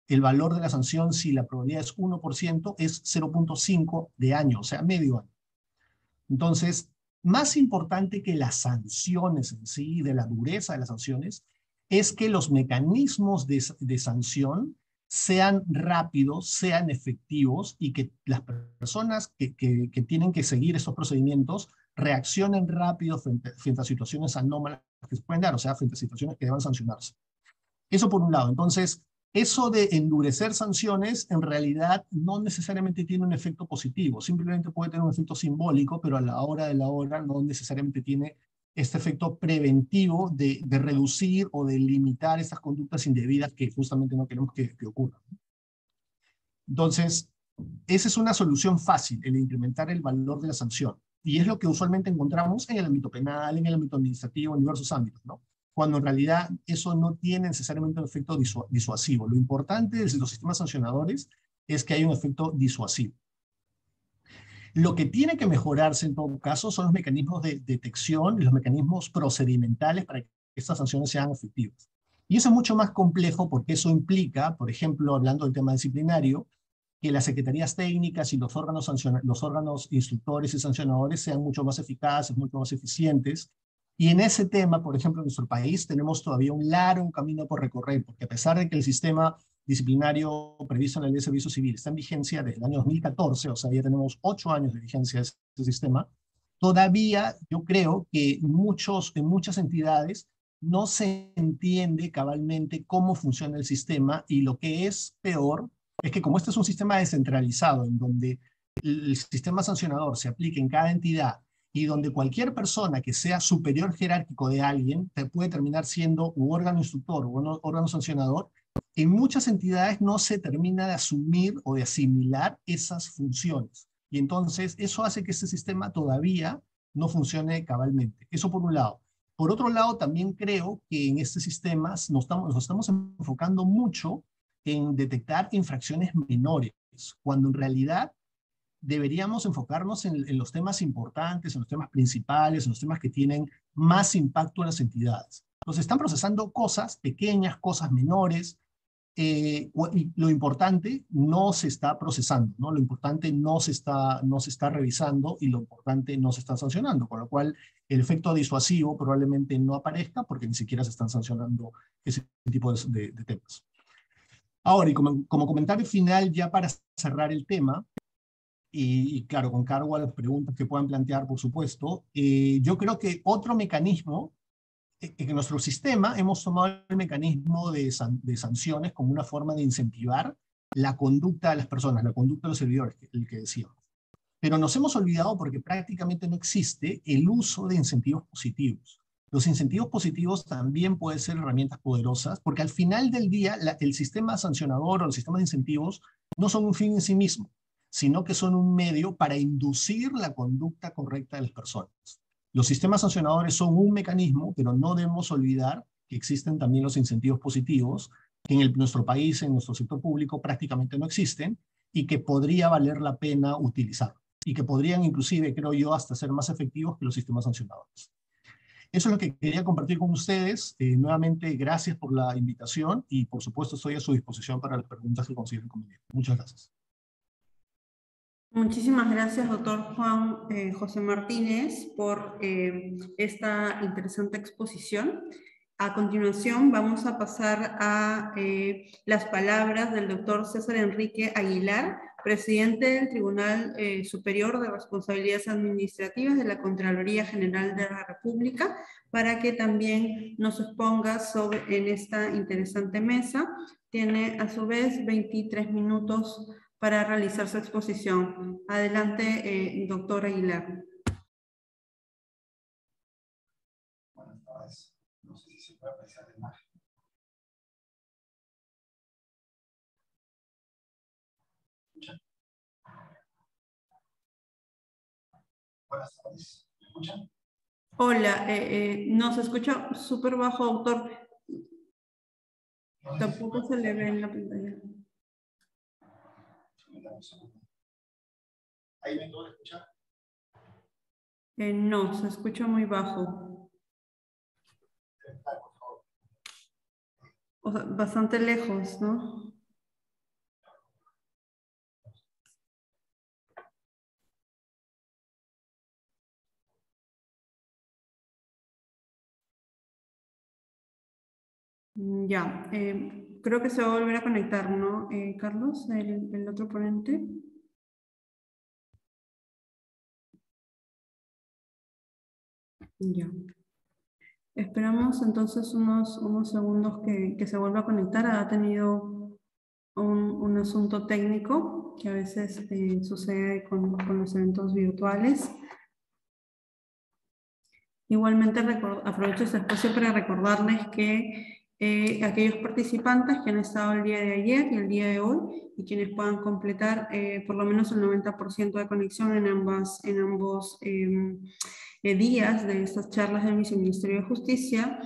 El valor de la sanción, si la probabilidad es 1%, es 0.5 de año, o sea, medio año. Entonces, más importante que las sanciones en sí, de la dureza de las sanciones, es que los mecanismos de sanción sean rápidos, sean efectivos y que las personas que tienen que seguir esos procedimientos reaccionen rápido frente a situaciones anómalas que se pueden dar, o sea, frente a situaciones que deban sancionarse. Eso por un lado. Entonces, eso de endurecer sanciones en realidad no necesariamente tiene un efecto positivo, simplemente puede tener un efecto simbólico, pero a la hora de la hora no necesariamente tiene este efecto preventivo de reducir o de limitar estas conductas indebidas que justamente no queremos que ocurran. Entonces, esa es una solución fácil, el incrementar el valor de la sanción. Y es lo que usualmente encontramos en el ámbito penal, en el ámbito administrativo, en diversos ámbitos, ¿no? Cuando en realidad eso no tiene necesariamente un efecto disuasivo. Lo importante de los sistemas sancionadores es que hay un efecto disuasivo. Lo que tiene que mejorarse en todo caso son los mecanismos de detección y los mecanismos procedimentales para que estas sanciones sean efectivas. Y eso es mucho más complejo porque eso implica, por ejemplo, hablando del tema disciplinario, que las secretarías técnicas y los órganos instructores y sancionadores sean mucho más eficaces, mucho más eficientes. Y en ese tema, por ejemplo, en nuestro país tenemos todavía un largo camino por recorrer, porque a pesar de que el sistema disciplinario previsto en la Ley de Servicio Civil está en vigencia desde el año 2014, o sea, ya tenemos 8 años de vigencia de este sistema, todavía yo creo que en muchas entidades no se entiende cabalmente cómo funciona el sistema, y lo que es peor es que como este es un sistema descentralizado, en donde el sistema sancionador se aplica en cada entidad y donde cualquier persona que sea superior jerárquico de alguien puede terminar siendo un órgano instructor o un órgano sancionador, en muchas entidades no se termina de asumir o de asimilar esas funciones. Y entonces eso hace que este sistema todavía no funcione cabalmente. Eso por un lado. Por otro lado, también creo que en este sistema nos estamos enfocando mucho en detectar infracciones menores, cuando en realidad deberíamos enfocarnos en los temas importantes, en los temas principales, en los temas que tienen más impacto en las entidades. Entonces están procesando cosas pequeñas, cosas menores, y lo importante no se está procesando, ¿no? Lo importante no se está revisando y lo importante no se está sancionando, con lo cual el efecto disuasivo probablemente no aparezca porque ni siquiera se están sancionando ese tipo de temas. Ahora, y como comentario final ya para cerrar el tema, y claro, con cargo a las preguntas que puedan plantear, por supuesto, yo creo que otro mecanismo, en nuestro sistema hemos tomado el mecanismo de sanciones como una forma de incentivar la conducta de las personas, la conducta de los servidores, el que decíamos. Pero nos hemos olvidado porque prácticamente no existe el uso de incentivos positivos. Los incentivos positivos también pueden ser herramientas poderosas, porque al final del día el sistema sancionador o el sistema de incentivos no son un fin en sí mismo, sino que son un medio para inducir la conducta correcta de las personas. Los sistemas sancionadores son un mecanismo, pero no debemos olvidar que existen también los incentivos positivos, que en nuestro país, en nuestro sector público, prácticamente no existen, y que podría valer la pena utilizar y que podrían inclusive, creo yo, hasta ser más efectivos que los sistemas sancionadores. Eso es lo que quería compartir con ustedes. Nuevamente, gracias por la invitación y, por supuesto, estoy a su disposición para las preguntas que consideren convenientes. Muchas gracias.
Muchísimas gracias, doctor Juan José Martínez, por esta interesante exposición. A continuación, vamos a pasar a las palabras del doctor César Enrique Aguilar, presidente del Tribunal Superior de Responsabilidades Administrativas de la Contraloría General de la República, para que también nos exponga en esta interesante mesa. Tiene a su vez 23 minutos para realizar su exposición. Adelante, doctor Aguilar.
Buenas tardes. No sé si se puede apreciar la imagen. ¿Escuchan? Buenas tardes. ¿Me escuchan?
Hola, no se escucha súper bajo, doctor. Tampoco se le ve en la pantalla.
¿Ahí me puedo escuchar?
No, se escucha muy bajo.
Por favor.
O sea, bastante lejos, ¿no? Ya, creo que se va a volver a conectar, ¿no, Carlos, el otro ponente? Ya. Esperamos entonces unos segundos que se vuelva a conectar. Ha tenido un asunto técnico que a veces sucede con los eventos virtuales. Igualmente aprovecho este espacio para recordarles que aquellos participantes que han estado el día de ayer y el día de hoy y quienes puedan completar por lo menos el 90% de conexión en ambos días de estas charlas del Viceministerio de Justicia,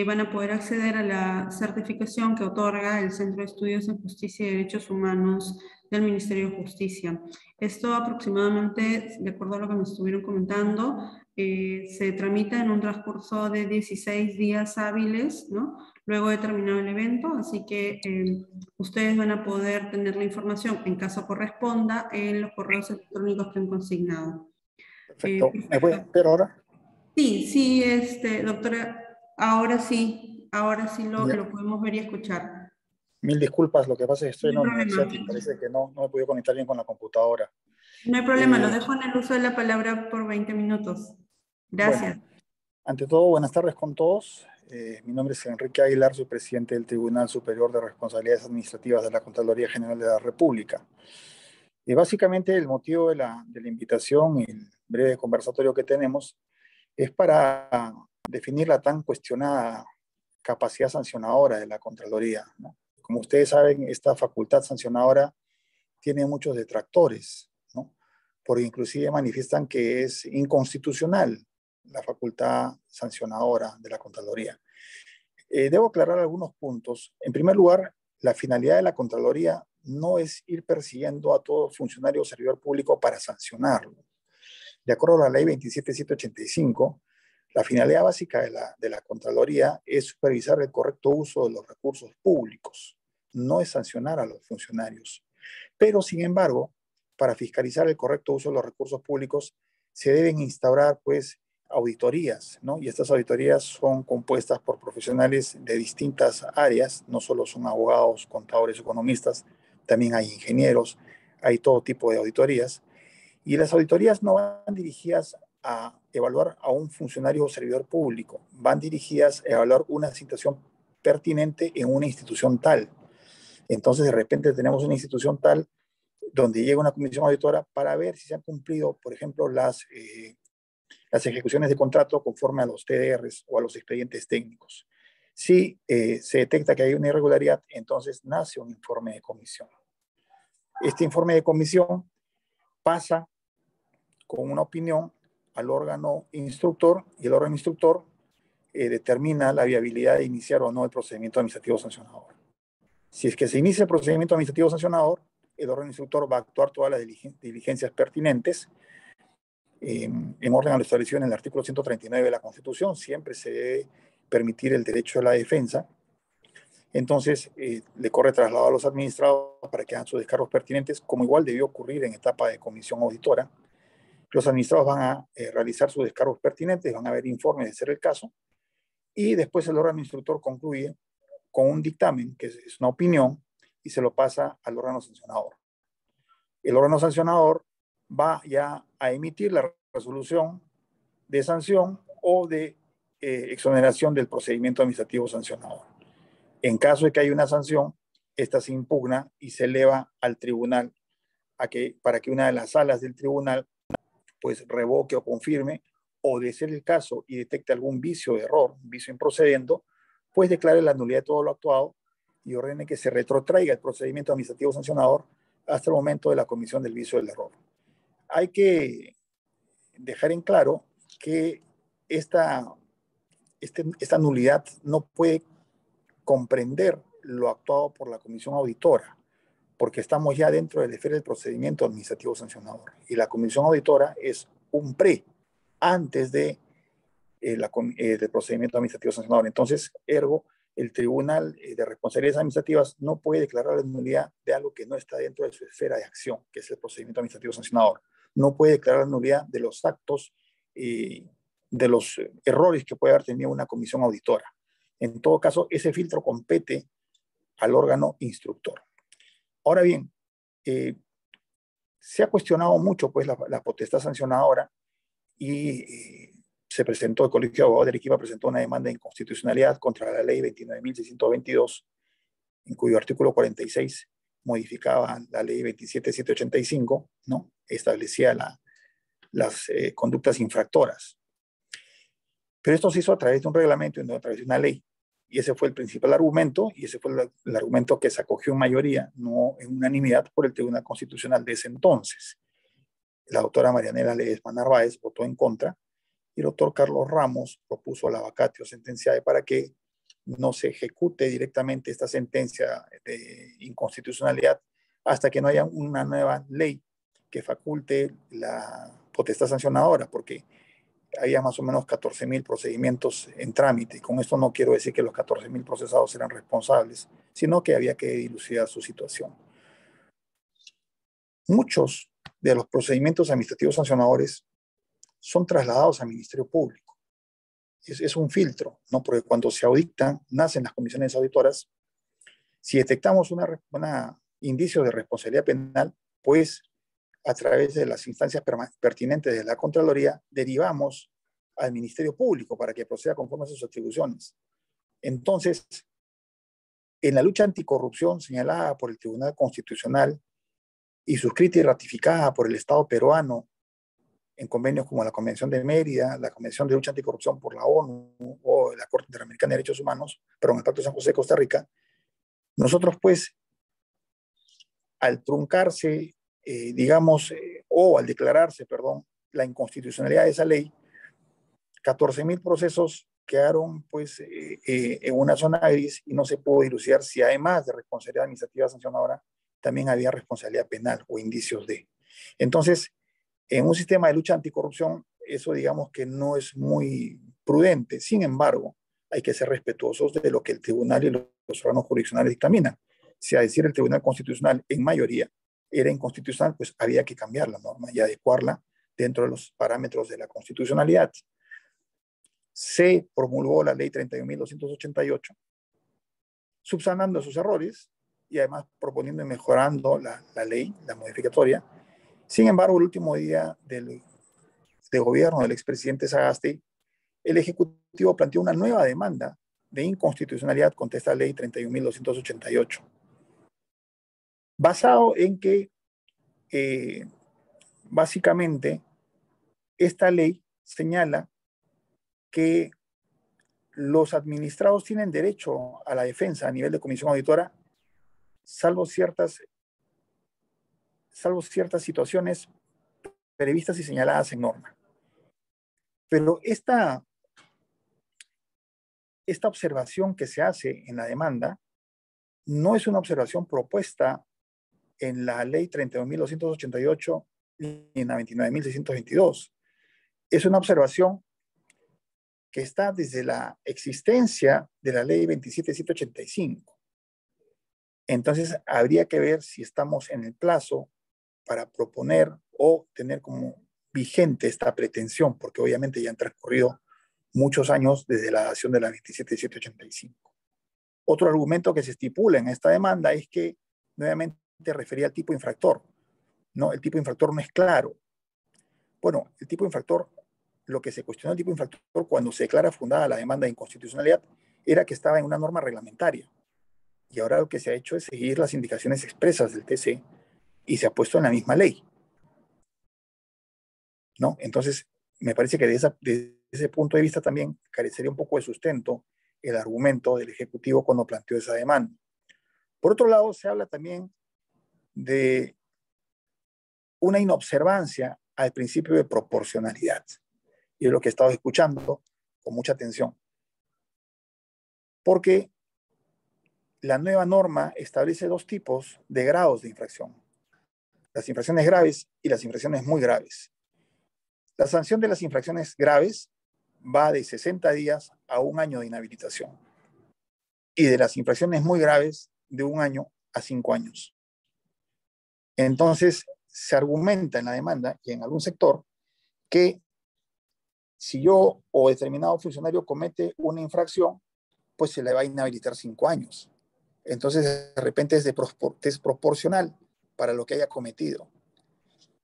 van a poder acceder a la certificación que otorga el Centro de Estudios en Justicia y Derechos Humanos del Ministerio de Justicia. Esto aproximadamente, de acuerdo a lo que me estuvieron comentando, se tramita en un transcurso de 16 días hábiles, ¿no? Luego de terminado el evento, así que ustedes van a poder tener la información, en caso corresponda, en los correos electrónicos que han consignado.
Perfecto. ¿Me puede ver ahora?
Sí, doctora, ahora sí lo podemos ver y escuchar.
Mil disculpas, lo que pasa es que estoy en la
No hay
universidad
problema.
y parece que no me he podido conectar bien con la computadora.
No hay problema, lo dejo en el uso de la palabra por 20 minutos. Gracias.
Bueno, ante todo, buenas tardes con todos. Mi nombre es Enrique Aguilar, soy presidente del Tribunal Superior de Responsabilidades Administrativas de la Contraloría General de la República. Y básicamente el motivo de la invitación y el breve conversatorio que tenemos es para definir la tan cuestionada capacidad sancionadora de la Contraloría, ¿no? Como ustedes saben, esta facultad sancionadora tiene muchos detractores, ¿no? Porque inclusive manifiestan que es inconstitucional la facultad sancionadora de la Contraloría. Debo aclarar algunos puntos. En primer lugar, la finalidad de la Contraloría no es ir persiguiendo a todo funcionario o servidor público para sancionarlo. De acuerdo a la ley 27785, la finalidad básica de la Contraloría es supervisar el correcto uso de los recursos públicos, no es sancionar a los funcionarios. Pero, sin embargo, para fiscalizar el correcto uso de los recursos públicos, se deben instaurar, pues, auditorías, ¿no? Y estas auditorías son compuestas por profesionales de distintas áreas, no solo son abogados, contadores, economistas, también hay ingenieros, hay todo tipo de auditorías. Y las auditorías no van dirigidas a evaluar a un funcionario o servidor público, van dirigidas a evaluar una situación pertinente en una institución tal. Entonces, de repente tenemos una institución tal donde llega una comisión auditora para ver si se han cumplido, por ejemplo, las ejecuciones de contrato conforme a los TDRs o a los expedientes técnicos. Si se detecta que hay una irregularidad, entonces nace un informe de comisión. Este informe de comisión pasa con una opinión al órgano instructor y el órgano instructor determina la viabilidad de iniciar o no el procedimiento administrativo sancionador. Si es que se inicia el procedimiento administrativo sancionador, el órgano instructor va a actuar todas las diligencias pertinentes en orden a lo establecido en el artículo 139 de la Constitución. Siempre se debe permitir el derecho a la defensa. Entonces, le corre traslado a los administrados para que hagan sus descargos pertinentes, como igual debió ocurrir en etapa de comisión auditora. Los administrados van a realizar sus descargos pertinentes, van a ver informes de ser el caso, y después el órgano instructor concluye con un dictamen, que es una opinión, y se lo pasa al órgano sancionador. El órgano sancionador va ya a emitir la resolución de sanción o de exoneración del procedimiento administrativo sancionador. En caso de que haya una sanción, esta se impugna y se eleva al tribunal para que una de las salas del tribunal pues revoque o confirme, o de ser el caso y detecte algún vicio de error, un vicio improcedendo, pues declare la nulidad de todo lo actuado y ordene que se retrotraiga el procedimiento administrativo sancionador hasta el momento de la comisión del vicio del error. Hay que dejar en claro que esta nulidad no puede comprender lo actuado por la comisión auditora, porque estamos ya dentro del esfera del procedimiento administrativo sancionador. Y la comisión auditora es un antes de del procedimiento administrativo sancionador. Entonces, ergo, el Tribunal de Responsabilidades Administrativas no puede declarar la nulidad de algo que no está dentro de su esfera de acción, que es el procedimiento administrativo sancionador. No puede declarar la nulidad de los actos, de los errores que puede haber tenido una comisión auditora. En todo caso, ese filtro compete al órgano instructor. Ahora bien, se ha cuestionado mucho pues, la potestad sancionadora y se presentó, el Colegio de Abogados de Arequipa presentó una demanda de inconstitucionalidad contra la ley 29.622, en cuyo artículo 46 modificaba la ley 27.785, ¿no? Establecía las conductas infractoras. Pero esto se hizo a través de un reglamento y no a través de una ley. Y ese fue el principal argumento, y ese fue el argumento que se acogió en mayoría, no en unanimidad, por el Tribunal Constitucional de ese entonces. La doctora Marianela Ledesma Narváez votó en contra, y el doctor Carlos Ramos propuso la vacatio sentenciae para que no se ejecute directamente esta sentencia de inconstitucionalidad hasta que no haya una nueva ley que faculte la potestad sancionadora, porque había más o menos 14.000 procedimientos en trámite. Y con esto no quiero decir que los 14.000 procesados eran responsables, sino que había que dilucidar su situación. Muchos de los procedimientos administrativos sancionadores son trasladados al Ministerio Público. Es un filtro, ¿no? Porque cuando se auditan, nacen las comisiones auditoras. Si detectamos un indicio de responsabilidad penal, pues a través de las instancias pertinentes de la Contraloría, derivamos al Ministerio Público para que proceda conforme a sus atribuciones. Entonces, en la lucha anticorrupción señalada por el Tribunal Constitucional y suscrita y ratificada por el Estado peruano en convenios como la Convención de Mérida, la Convención de Lucha Anticorrupción por la ONU o la Corte Interamericana de Derechos Humanos, pero en el Pacto de San José de Costa Rica, nosotros pues, al truncarse, o al declararse, la inconstitucionalidad de esa ley, 14.000 procesos quedaron pues en una zona gris y no se pudo dilucidar si además de responsabilidad administrativa sancionadora también había responsabilidad penal o indicios de. Entonces, en un sistema de lucha anticorrupción, eso digamos que no es muy prudente. Sin embargo, hay que ser respetuosos de lo que el tribunal y los órganos jurisdiccionales dictaminan. Si a decir el Tribunal Constitucional en mayoría era inconstitucional, pues había que cambiar la norma y adecuarla dentro de los parámetros de la constitucionalidad. Se promulgó la ley 31.288, subsanando sus errores y además proponiendo y mejorando la ley, la modificatoria. Sin embargo, el último día de gobierno del expresidente Sagasti, el Ejecutivo planteó una nueva demanda de inconstitucionalidad contra esta ley 31.288, basado en que básicamente esta ley señala que los administrados tienen derecho a la defensa a nivel de comisión auditora, salvo ciertas situaciones previstas y señaladas en norma. Pero esta observación que se hace en la demanda no es una observación propuesta en la ley 32.288 y en la 29.622. Es una observación que está desde la existencia de la ley 27.785. Entonces, habría que ver si estamos en el plazo para proponer o tener como vigente esta pretensión, porque obviamente ya han transcurrido muchos años desde la dación de la 27.785. Otro argumento que se estipula en esta demanda es que nuevamente refería al tipo infractor. No, el tipo infractor no es claro. Bueno, el tipo infractor, lo que se cuestionó el tipo infractor cuando se declara fundada la demanda de inconstitucionalidad era que estaba en una norma reglamentaria. Y ahora lo que se ha hecho es seguir las indicaciones expresas del TC y se ha puesto en la misma ley, ¿no? Entonces, me parece que desde ese punto de vista también carecería un poco de sustento el argumento del Ejecutivo cuando planteó esa demanda. Por otro lado, se habla también de una inobservancia al principio de proporcionalidad. Y es lo que he estado escuchando con mucha atención. Porque la nueva norma establece dos tipos de grados de infracción: las infracciones graves y las infracciones muy graves. La sanción de las infracciones graves va de 60 días a 1 año de inhabilitación, y de las infracciones muy graves de 1 año a 5 años. Entonces, se argumenta en la demanda y en algún sector que si yo o determinado funcionario comete una infracción, pues se le va a inhabilitar 5 años. Entonces, de repente es desproporcional para lo que haya cometido.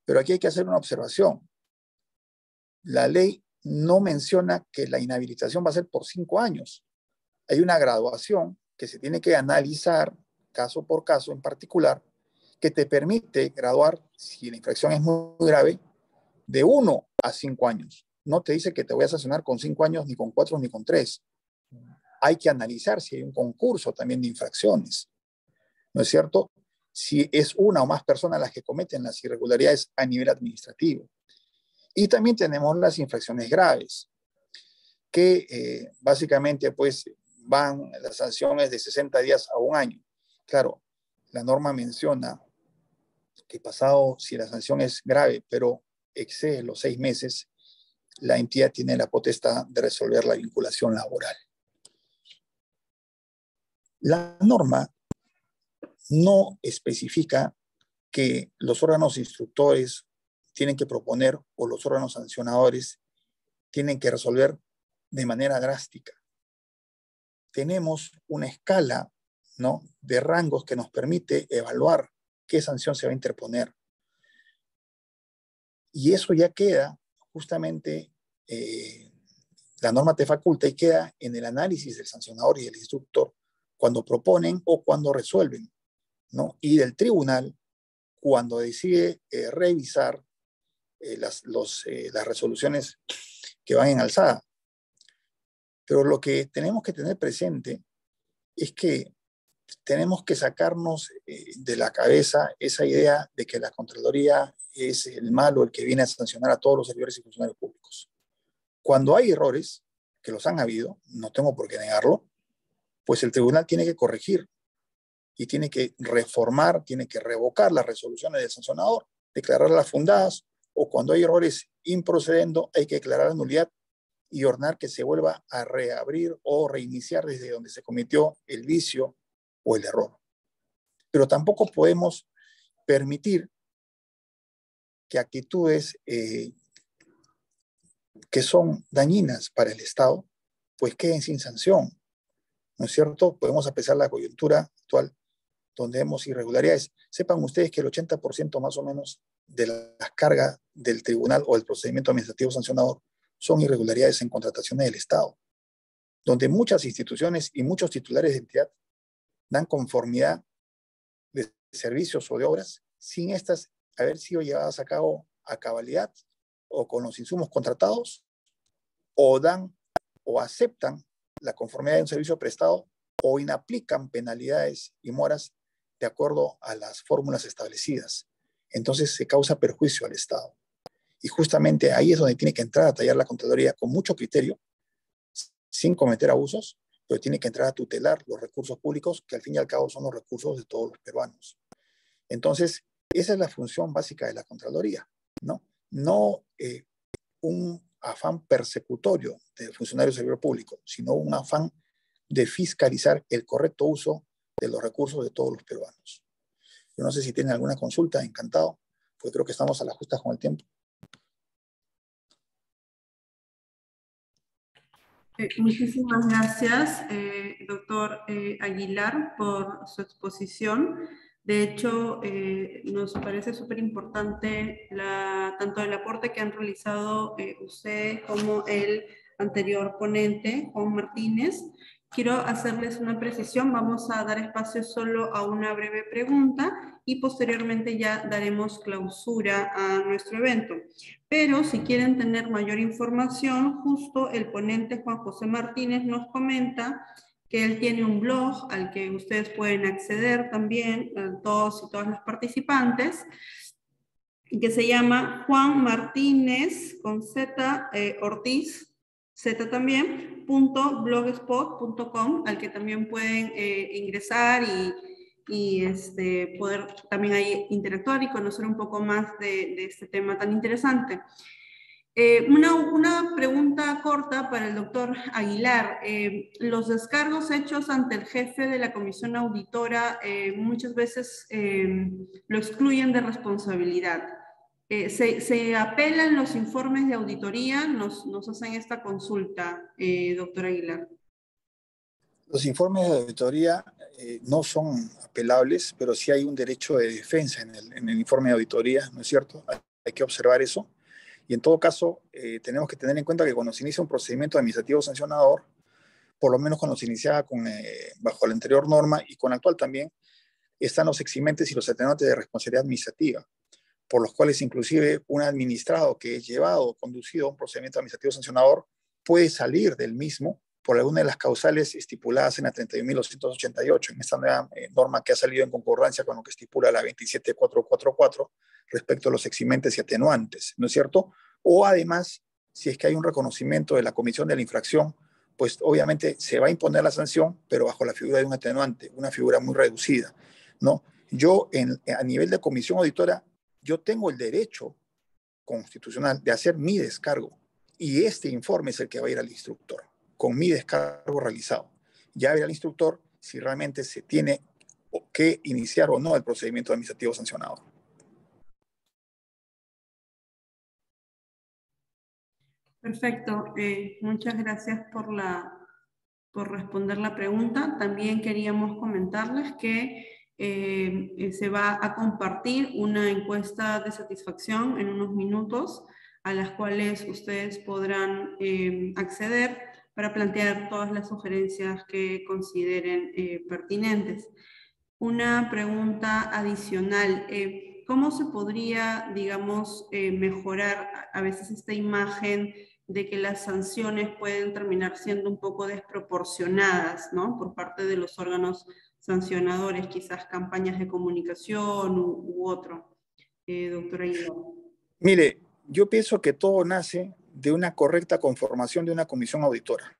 Pero aquí hay que hacer una observación. La ley no menciona que la inhabilitación va a ser por 5 años. Hay una graduación que se tiene que analizar caso por caso en particular, que te permite graduar, si la infracción es muy grave, de 1 a 5 años. No te dice que te voy a sancionar con 5 años, ni con 4, ni con 3. Hay que analizar si hay un concurso también de infracciones, ¿no es cierto? Si es una o más personas las que cometen las irregularidades a nivel administrativo. Y también tenemos las infracciones graves, que básicamente pues van las sanciones de 60 días a 1 año. Claro, la norma menciona que pasado, si la sanción es grave, pero excede los 6 meses, la entidad tiene la potestad de resolver la vinculación laboral. La norma no especifica que los órganos instructores tienen que proponer o los órganos sancionadores tienen que resolver de manera drástica. Tenemos una escala, ¿no?, de rangos que nos permite evaluar qué sanción se va a interponer. Y eso ya queda justamente, la norma te faculta y queda en el análisis del sancionador y del instructor cuando proponen o cuando resuelven, ¿no? Y del tribunal cuando decide revisar las resoluciones que van en alzada. Pero lo que tenemos que tener presente es que tenemos que sacarnos de la cabeza esa idea de que la Contraloría es el malo, el que viene a sancionar a todos los servidores y funcionarios públicos. Cuando hay errores, que los han habido, no tengo por qué negarlo, pues el tribunal tiene que corregir y tiene que reformar, tiene que revocar las resoluciones del sancionador, declararlas fundadas, o cuando hay errores improcedendo, hay que declarar la nulidad y ordenar que se vuelva a reabrir o reiniciar desde donde se cometió el vicio o el error. Pero tampoco podemos permitir que actitudes que son dañinas para el Estado, pues queden sin sanción, ¿no es cierto? Podemos apreciar la coyuntura actual donde vemos irregularidades. Sepan ustedes que el 80% más o menos de las cargas del tribunal o del procedimiento administrativo sancionador son irregularidades en contrataciones del Estado, donde muchas instituciones y muchos titulares de entidad dan conformidad de servicios o de obras sin estas haber sido llevadas a cabo a cabalidad o con los insumos contratados, o dan o aceptan la conformidad de un servicio prestado o inaplican penalidades y moras de acuerdo a las fórmulas establecidas. Entonces se causa perjuicio al Estado. Y justamente ahí es donde tiene que entrar a tallar la Contraloría con mucho criterio, sin cometer abusos, pero tiene que entrar a tutelar los recursos públicos, que al fin y al cabo son los recursos de todos los peruanos. Entonces, esa es la función básica de la Contraloría, ¿no? No un afán persecutorio del funcionario servidor público, sino un afán de fiscalizar el correcto uso de los recursos de todos los peruanos. Yo no sé si tienen alguna consulta, encantado, pues creo que estamos a las justas con el tiempo.
Muchísimas gracias, doctor Aguilar, por su exposición. De hecho, nos parece súper importante tanto el aporte que han realizado usted como el anterior ponente, Juan Martínez. Quiero hacerles una precisión. Vamos a dar espacio solo a una breve pregunta y posteriormente ya daremos clausura a nuestro evento. Pero si quieren tener mayor información, justo el ponente Juan José Martínez nos comenta que él tiene un blog al que ustedes pueden acceder también, todos y todas los participantes, que se llama Juan Martínez con Z, Ortiz, Z también, .blogspot.com, al que también pueden ingresar y poder también ahí interactuar y conocer un poco más de este tema tan interesante. Una pregunta corta para el doctor Aguilar. Los descargos hechos ante el jefe de la comisión auditora muchas veces lo excluyen de responsabilidad. ¿Se apelan los informes de auditoría? Nos hacen esta consulta, doctor Aguilar.
Los informes de auditoría no son apelables, pero sí hay un derecho de defensa en el informe de auditoría, ¿no es cierto? Hay que observar eso. Y en todo caso, tenemos que tener en cuenta que cuando se inicia un procedimiento administrativo sancionador, por lo menos cuando se iniciaba bajo la anterior norma y con la actual también, están los eximentes y los atenuantes de responsabilidad administrativa, por los cuales inclusive un administrado que es llevado o conducido a un procedimiento administrativo sancionador puede salir del mismo por alguna de las causales estipuladas en la 31.288, en esta nueva norma que ha salido en concordancia con lo que estipula la 27444 respecto a los eximentes y atenuantes, ¿no es cierto? O además, si es que hay un reconocimiento de la comisión de la infracción, pues obviamente se va a imponer la sanción, pero bajo la figura de un atenuante, una figura muy reducida, ¿no? Yo, a nivel de comisión auditora, yo tengo el derecho constitucional de hacer mi descargo y este informe es el que va a ir al instructor con mi descargo realizado. Ya verá el instructor si realmente se tiene que iniciar o no el procedimiento administrativo sancionador.
Perfecto. Muchas gracias por responder la pregunta. También queríamos comentarles que se va a compartir una encuesta de satisfacción en unos minutos a las cuales ustedes podrán acceder para plantear todas las sugerencias que consideren pertinentes. Una pregunta adicional. ¿Cómo se podría, digamos, mejorar a veces esta imagen de que las sanciones pueden terminar siendo un poco desproporcionadas, ¿no? Por parte de los órganos sancionadores, quizás campañas de comunicación u otro, doctora Aguilar?
Mire, yo pienso que todo nace de una correcta conformación de una comisión auditora,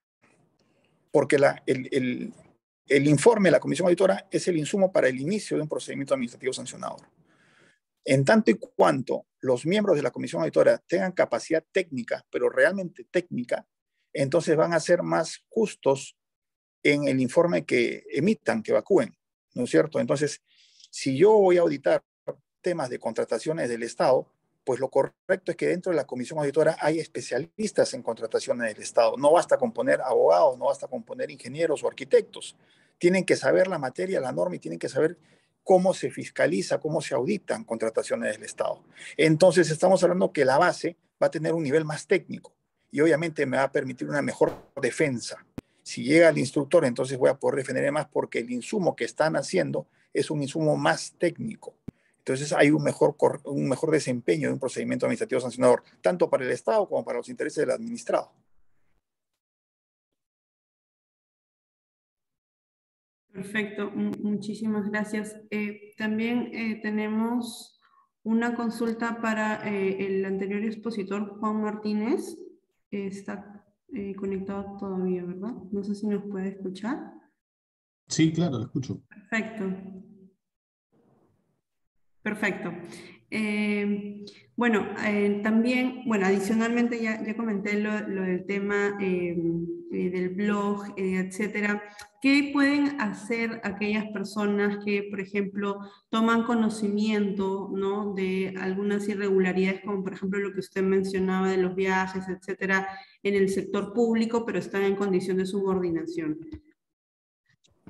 porque el informe de la comisión auditora es el insumo para el inicio de un procedimiento administrativo sancionador. En tanto y cuanto los miembros de la comisión auditora tengan capacidad técnica, pero realmente técnica, entonces van a ser más justos en el informe que emitan, que evacúen, ¿no es cierto? Entonces, si yo voy a auditar temas de contrataciones del Estado, pues lo correcto es que dentro de la comisión auditora hay especialistas en contrataciones del Estado. No basta con poner abogados, no basta con poner ingenieros o arquitectos. Tienen que saber la materia, la norma y tienen que saber cómo se fiscaliza, cómo se auditan contrataciones del Estado. Entonces estamos hablando que la base va a tener un nivel más técnico y obviamente me va a permitir una mejor defensa. Si llega el instructor, entonces voy a poder defender más porque el insumo que están haciendo es un insumo más técnico. Entonces hay un mejor desempeño de un procedimiento administrativo sancionador, tanto para el Estado como para los intereses del administrado.
Perfecto, muchísimas gracias. También tenemos una consulta para el anterior expositor, Juan Martínez. Está conectado todavía, ¿verdad? No sé si nos puede escuchar.
Sí, claro, lo escucho.
Perfecto. Perfecto. También, adicionalmente ya comenté lo del tema del blog, etcétera. ¿Qué pueden hacer aquellas personas que, por ejemplo, toman conocimiento, ¿no?, de algunas irregularidades, como por ejemplo lo que usted mencionaba de los viajes, etcétera, en el sector público, pero están en condición de subordinación?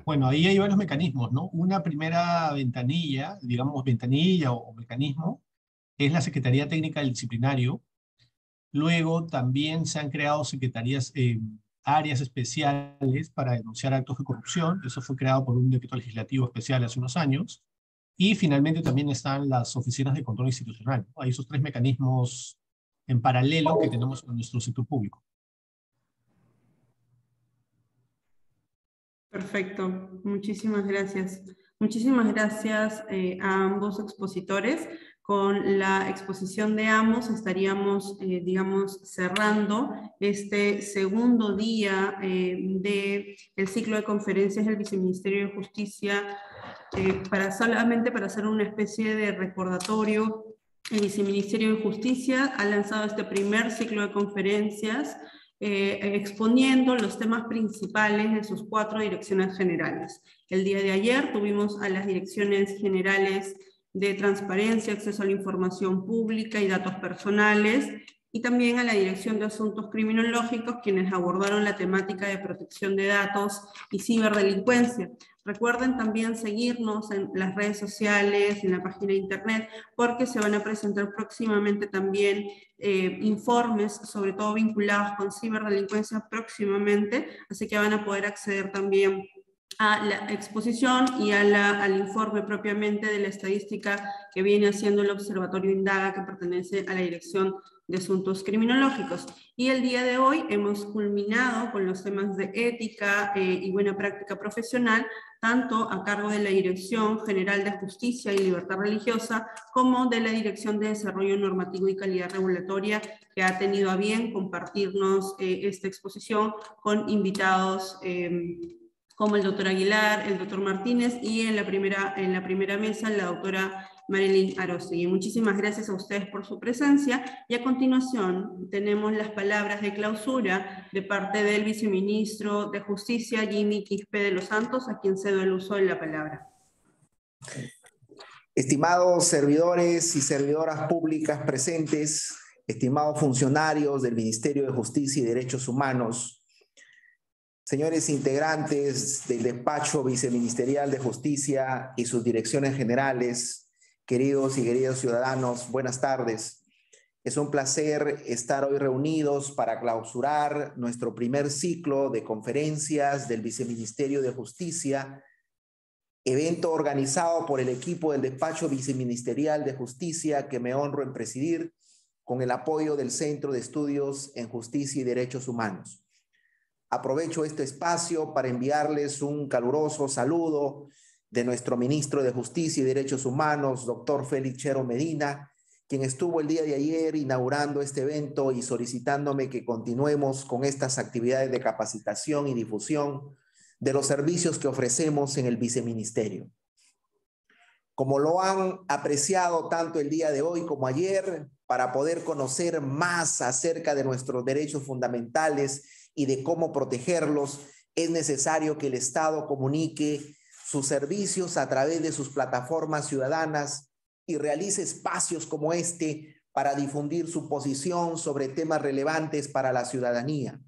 Bueno, ahí hay varios mecanismos, ¿no? Una primera ventanilla, digamos ventanilla o mecanismo, es la Secretaría Técnica del Disciplinario. Luego también se han creado secretarías, áreas especiales para denunciar actos de corrupción. Eso fue creado por un decreto legislativo especial hace unos años. Y finalmente también están las oficinas de control institucional. Hay esos tres mecanismos en paralelo que tenemos en nuestro sector público.
Perfecto, muchísimas gracias. Muchísimas gracias a ambos expositores. Con la exposición de ambos estaríamos, digamos, cerrando este segundo día del ciclo de conferencias del Viceministerio de Justicia, solamente para hacer una especie de recordatorio. El Viceministerio de Justicia ha lanzado este primer ciclo de conferencias exponiendo los temas principales de sus 4 direcciones generales. El día de ayer tuvimos a las direcciones generales de transparencia, acceso a la información pública y datos personales, y también a la Dirección de Asuntos Criminológicos, quienes abordaron la temática de protección de datos y ciberdelincuencia. Recuerden también seguirnos en las redes sociales, en la página de internet, porque se van a presentar próximamente también informes, sobre todo vinculados con ciberdelincuencia próximamente, así que van a poder acceder también a la exposición y al informe propiamente de la estadística que viene haciendo el Observatorio Indaga, que pertenece a la Dirección de Asuntos Criminológicos. Y el día de hoy hemos culminado con los temas de ética y buena práctica profesional, tanto a cargo de la Dirección General de Justicia y Libertad Religiosa, como de la Dirección de Desarrollo Normativo y Calidad Regulatoria, que ha tenido a bien compartirnos esta exposición con invitados como el doctor Aguilar, el doctor Martínez, y en la primera mesa la doctora Marilyn Arostegui. Muchísimas gracias a ustedes por su presencia, y a continuación tenemos las palabras de clausura de parte del viceministro de Justicia, Jimmy Quispe de los Santos, a quien cedo el uso de la palabra.
Estimados servidores y servidoras públicas presentes, estimados funcionarios del Ministerio de Justicia y Derechos Humanos, señores integrantes del Despacho Viceministerial de Justicia y sus direcciones generales, queridos y queridos ciudadanos, buenas tardes. Es un placer estar hoy reunidos para clausurar nuestro primer ciclo de conferencias del Viceministerio de Justicia, evento organizado por el equipo del Despacho Viceministerial de Justicia que me honro en presidir, con el apoyo del Centro de Estudios en Justicia y Derechos Humanos. Aprovecho este espacio para enviarles un caluroso saludo de nuestro ministro de Justicia y Derechos Humanos, doctor Félix Chero Medina, quien estuvo el día de ayer inaugurando este evento y solicitándome que continuemos con estas actividades de capacitación y difusión de los servicios que ofrecemos en el viceministerio. Como lo han apreciado tanto el día de hoy como ayer, para poder conocer más acerca de nuestros derechos fundamentales y de cómo protegerlos, es necesario que el Estado comunique sus servicios a través de sus plataformas ciudadanas y realice espacios como este para difundir su posición sobre temas relevantes para la ciudadanía.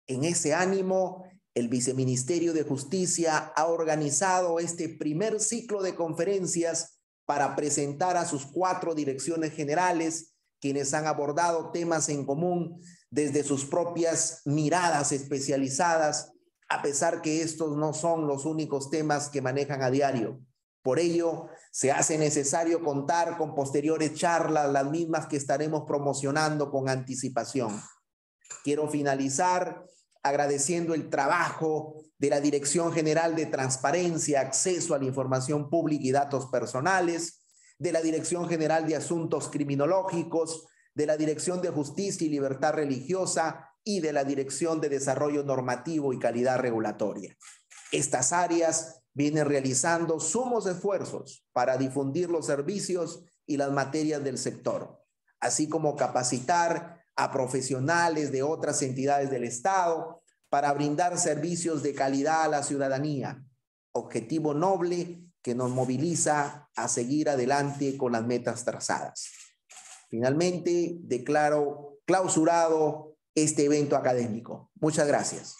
En ese ánimo, el Viceministerio de Justicia ha organizado este primer ciclo de conferencias para presentar a sus 4 direcciones generales, quienes han abordado temas en común desde sus propias miradas especializadas, a pesar que estos no son los únicos temas que manejan a diario. Por ello, se hace necesario contar con posteriores charlas, las mismas que estaremos promocionando con anticipación. Quiero finalizar agradeciendo el trabajo de la Dirección General de Transparencia, Acceso a la Información Pública y Datos Personales, de la Dirección General de Asuntos Criminológicos, de la Dirección de Justicia y Libertad Religiosa y de la Dirección de Desarrollo Normativo y Calidad Regulatoria. estas áreas vienen realizando sumos esfuerzos para difundir los servicios y las materias del sector, así como capacitar a profesionales de otras entidades del Estado para brindar servicios de calidad a la ciudadanía, objetivo noble que nos moviliza a seguir adelante con las metas trazadas. Finalmente, declaro clausurado este evento académico. Muchas gracias.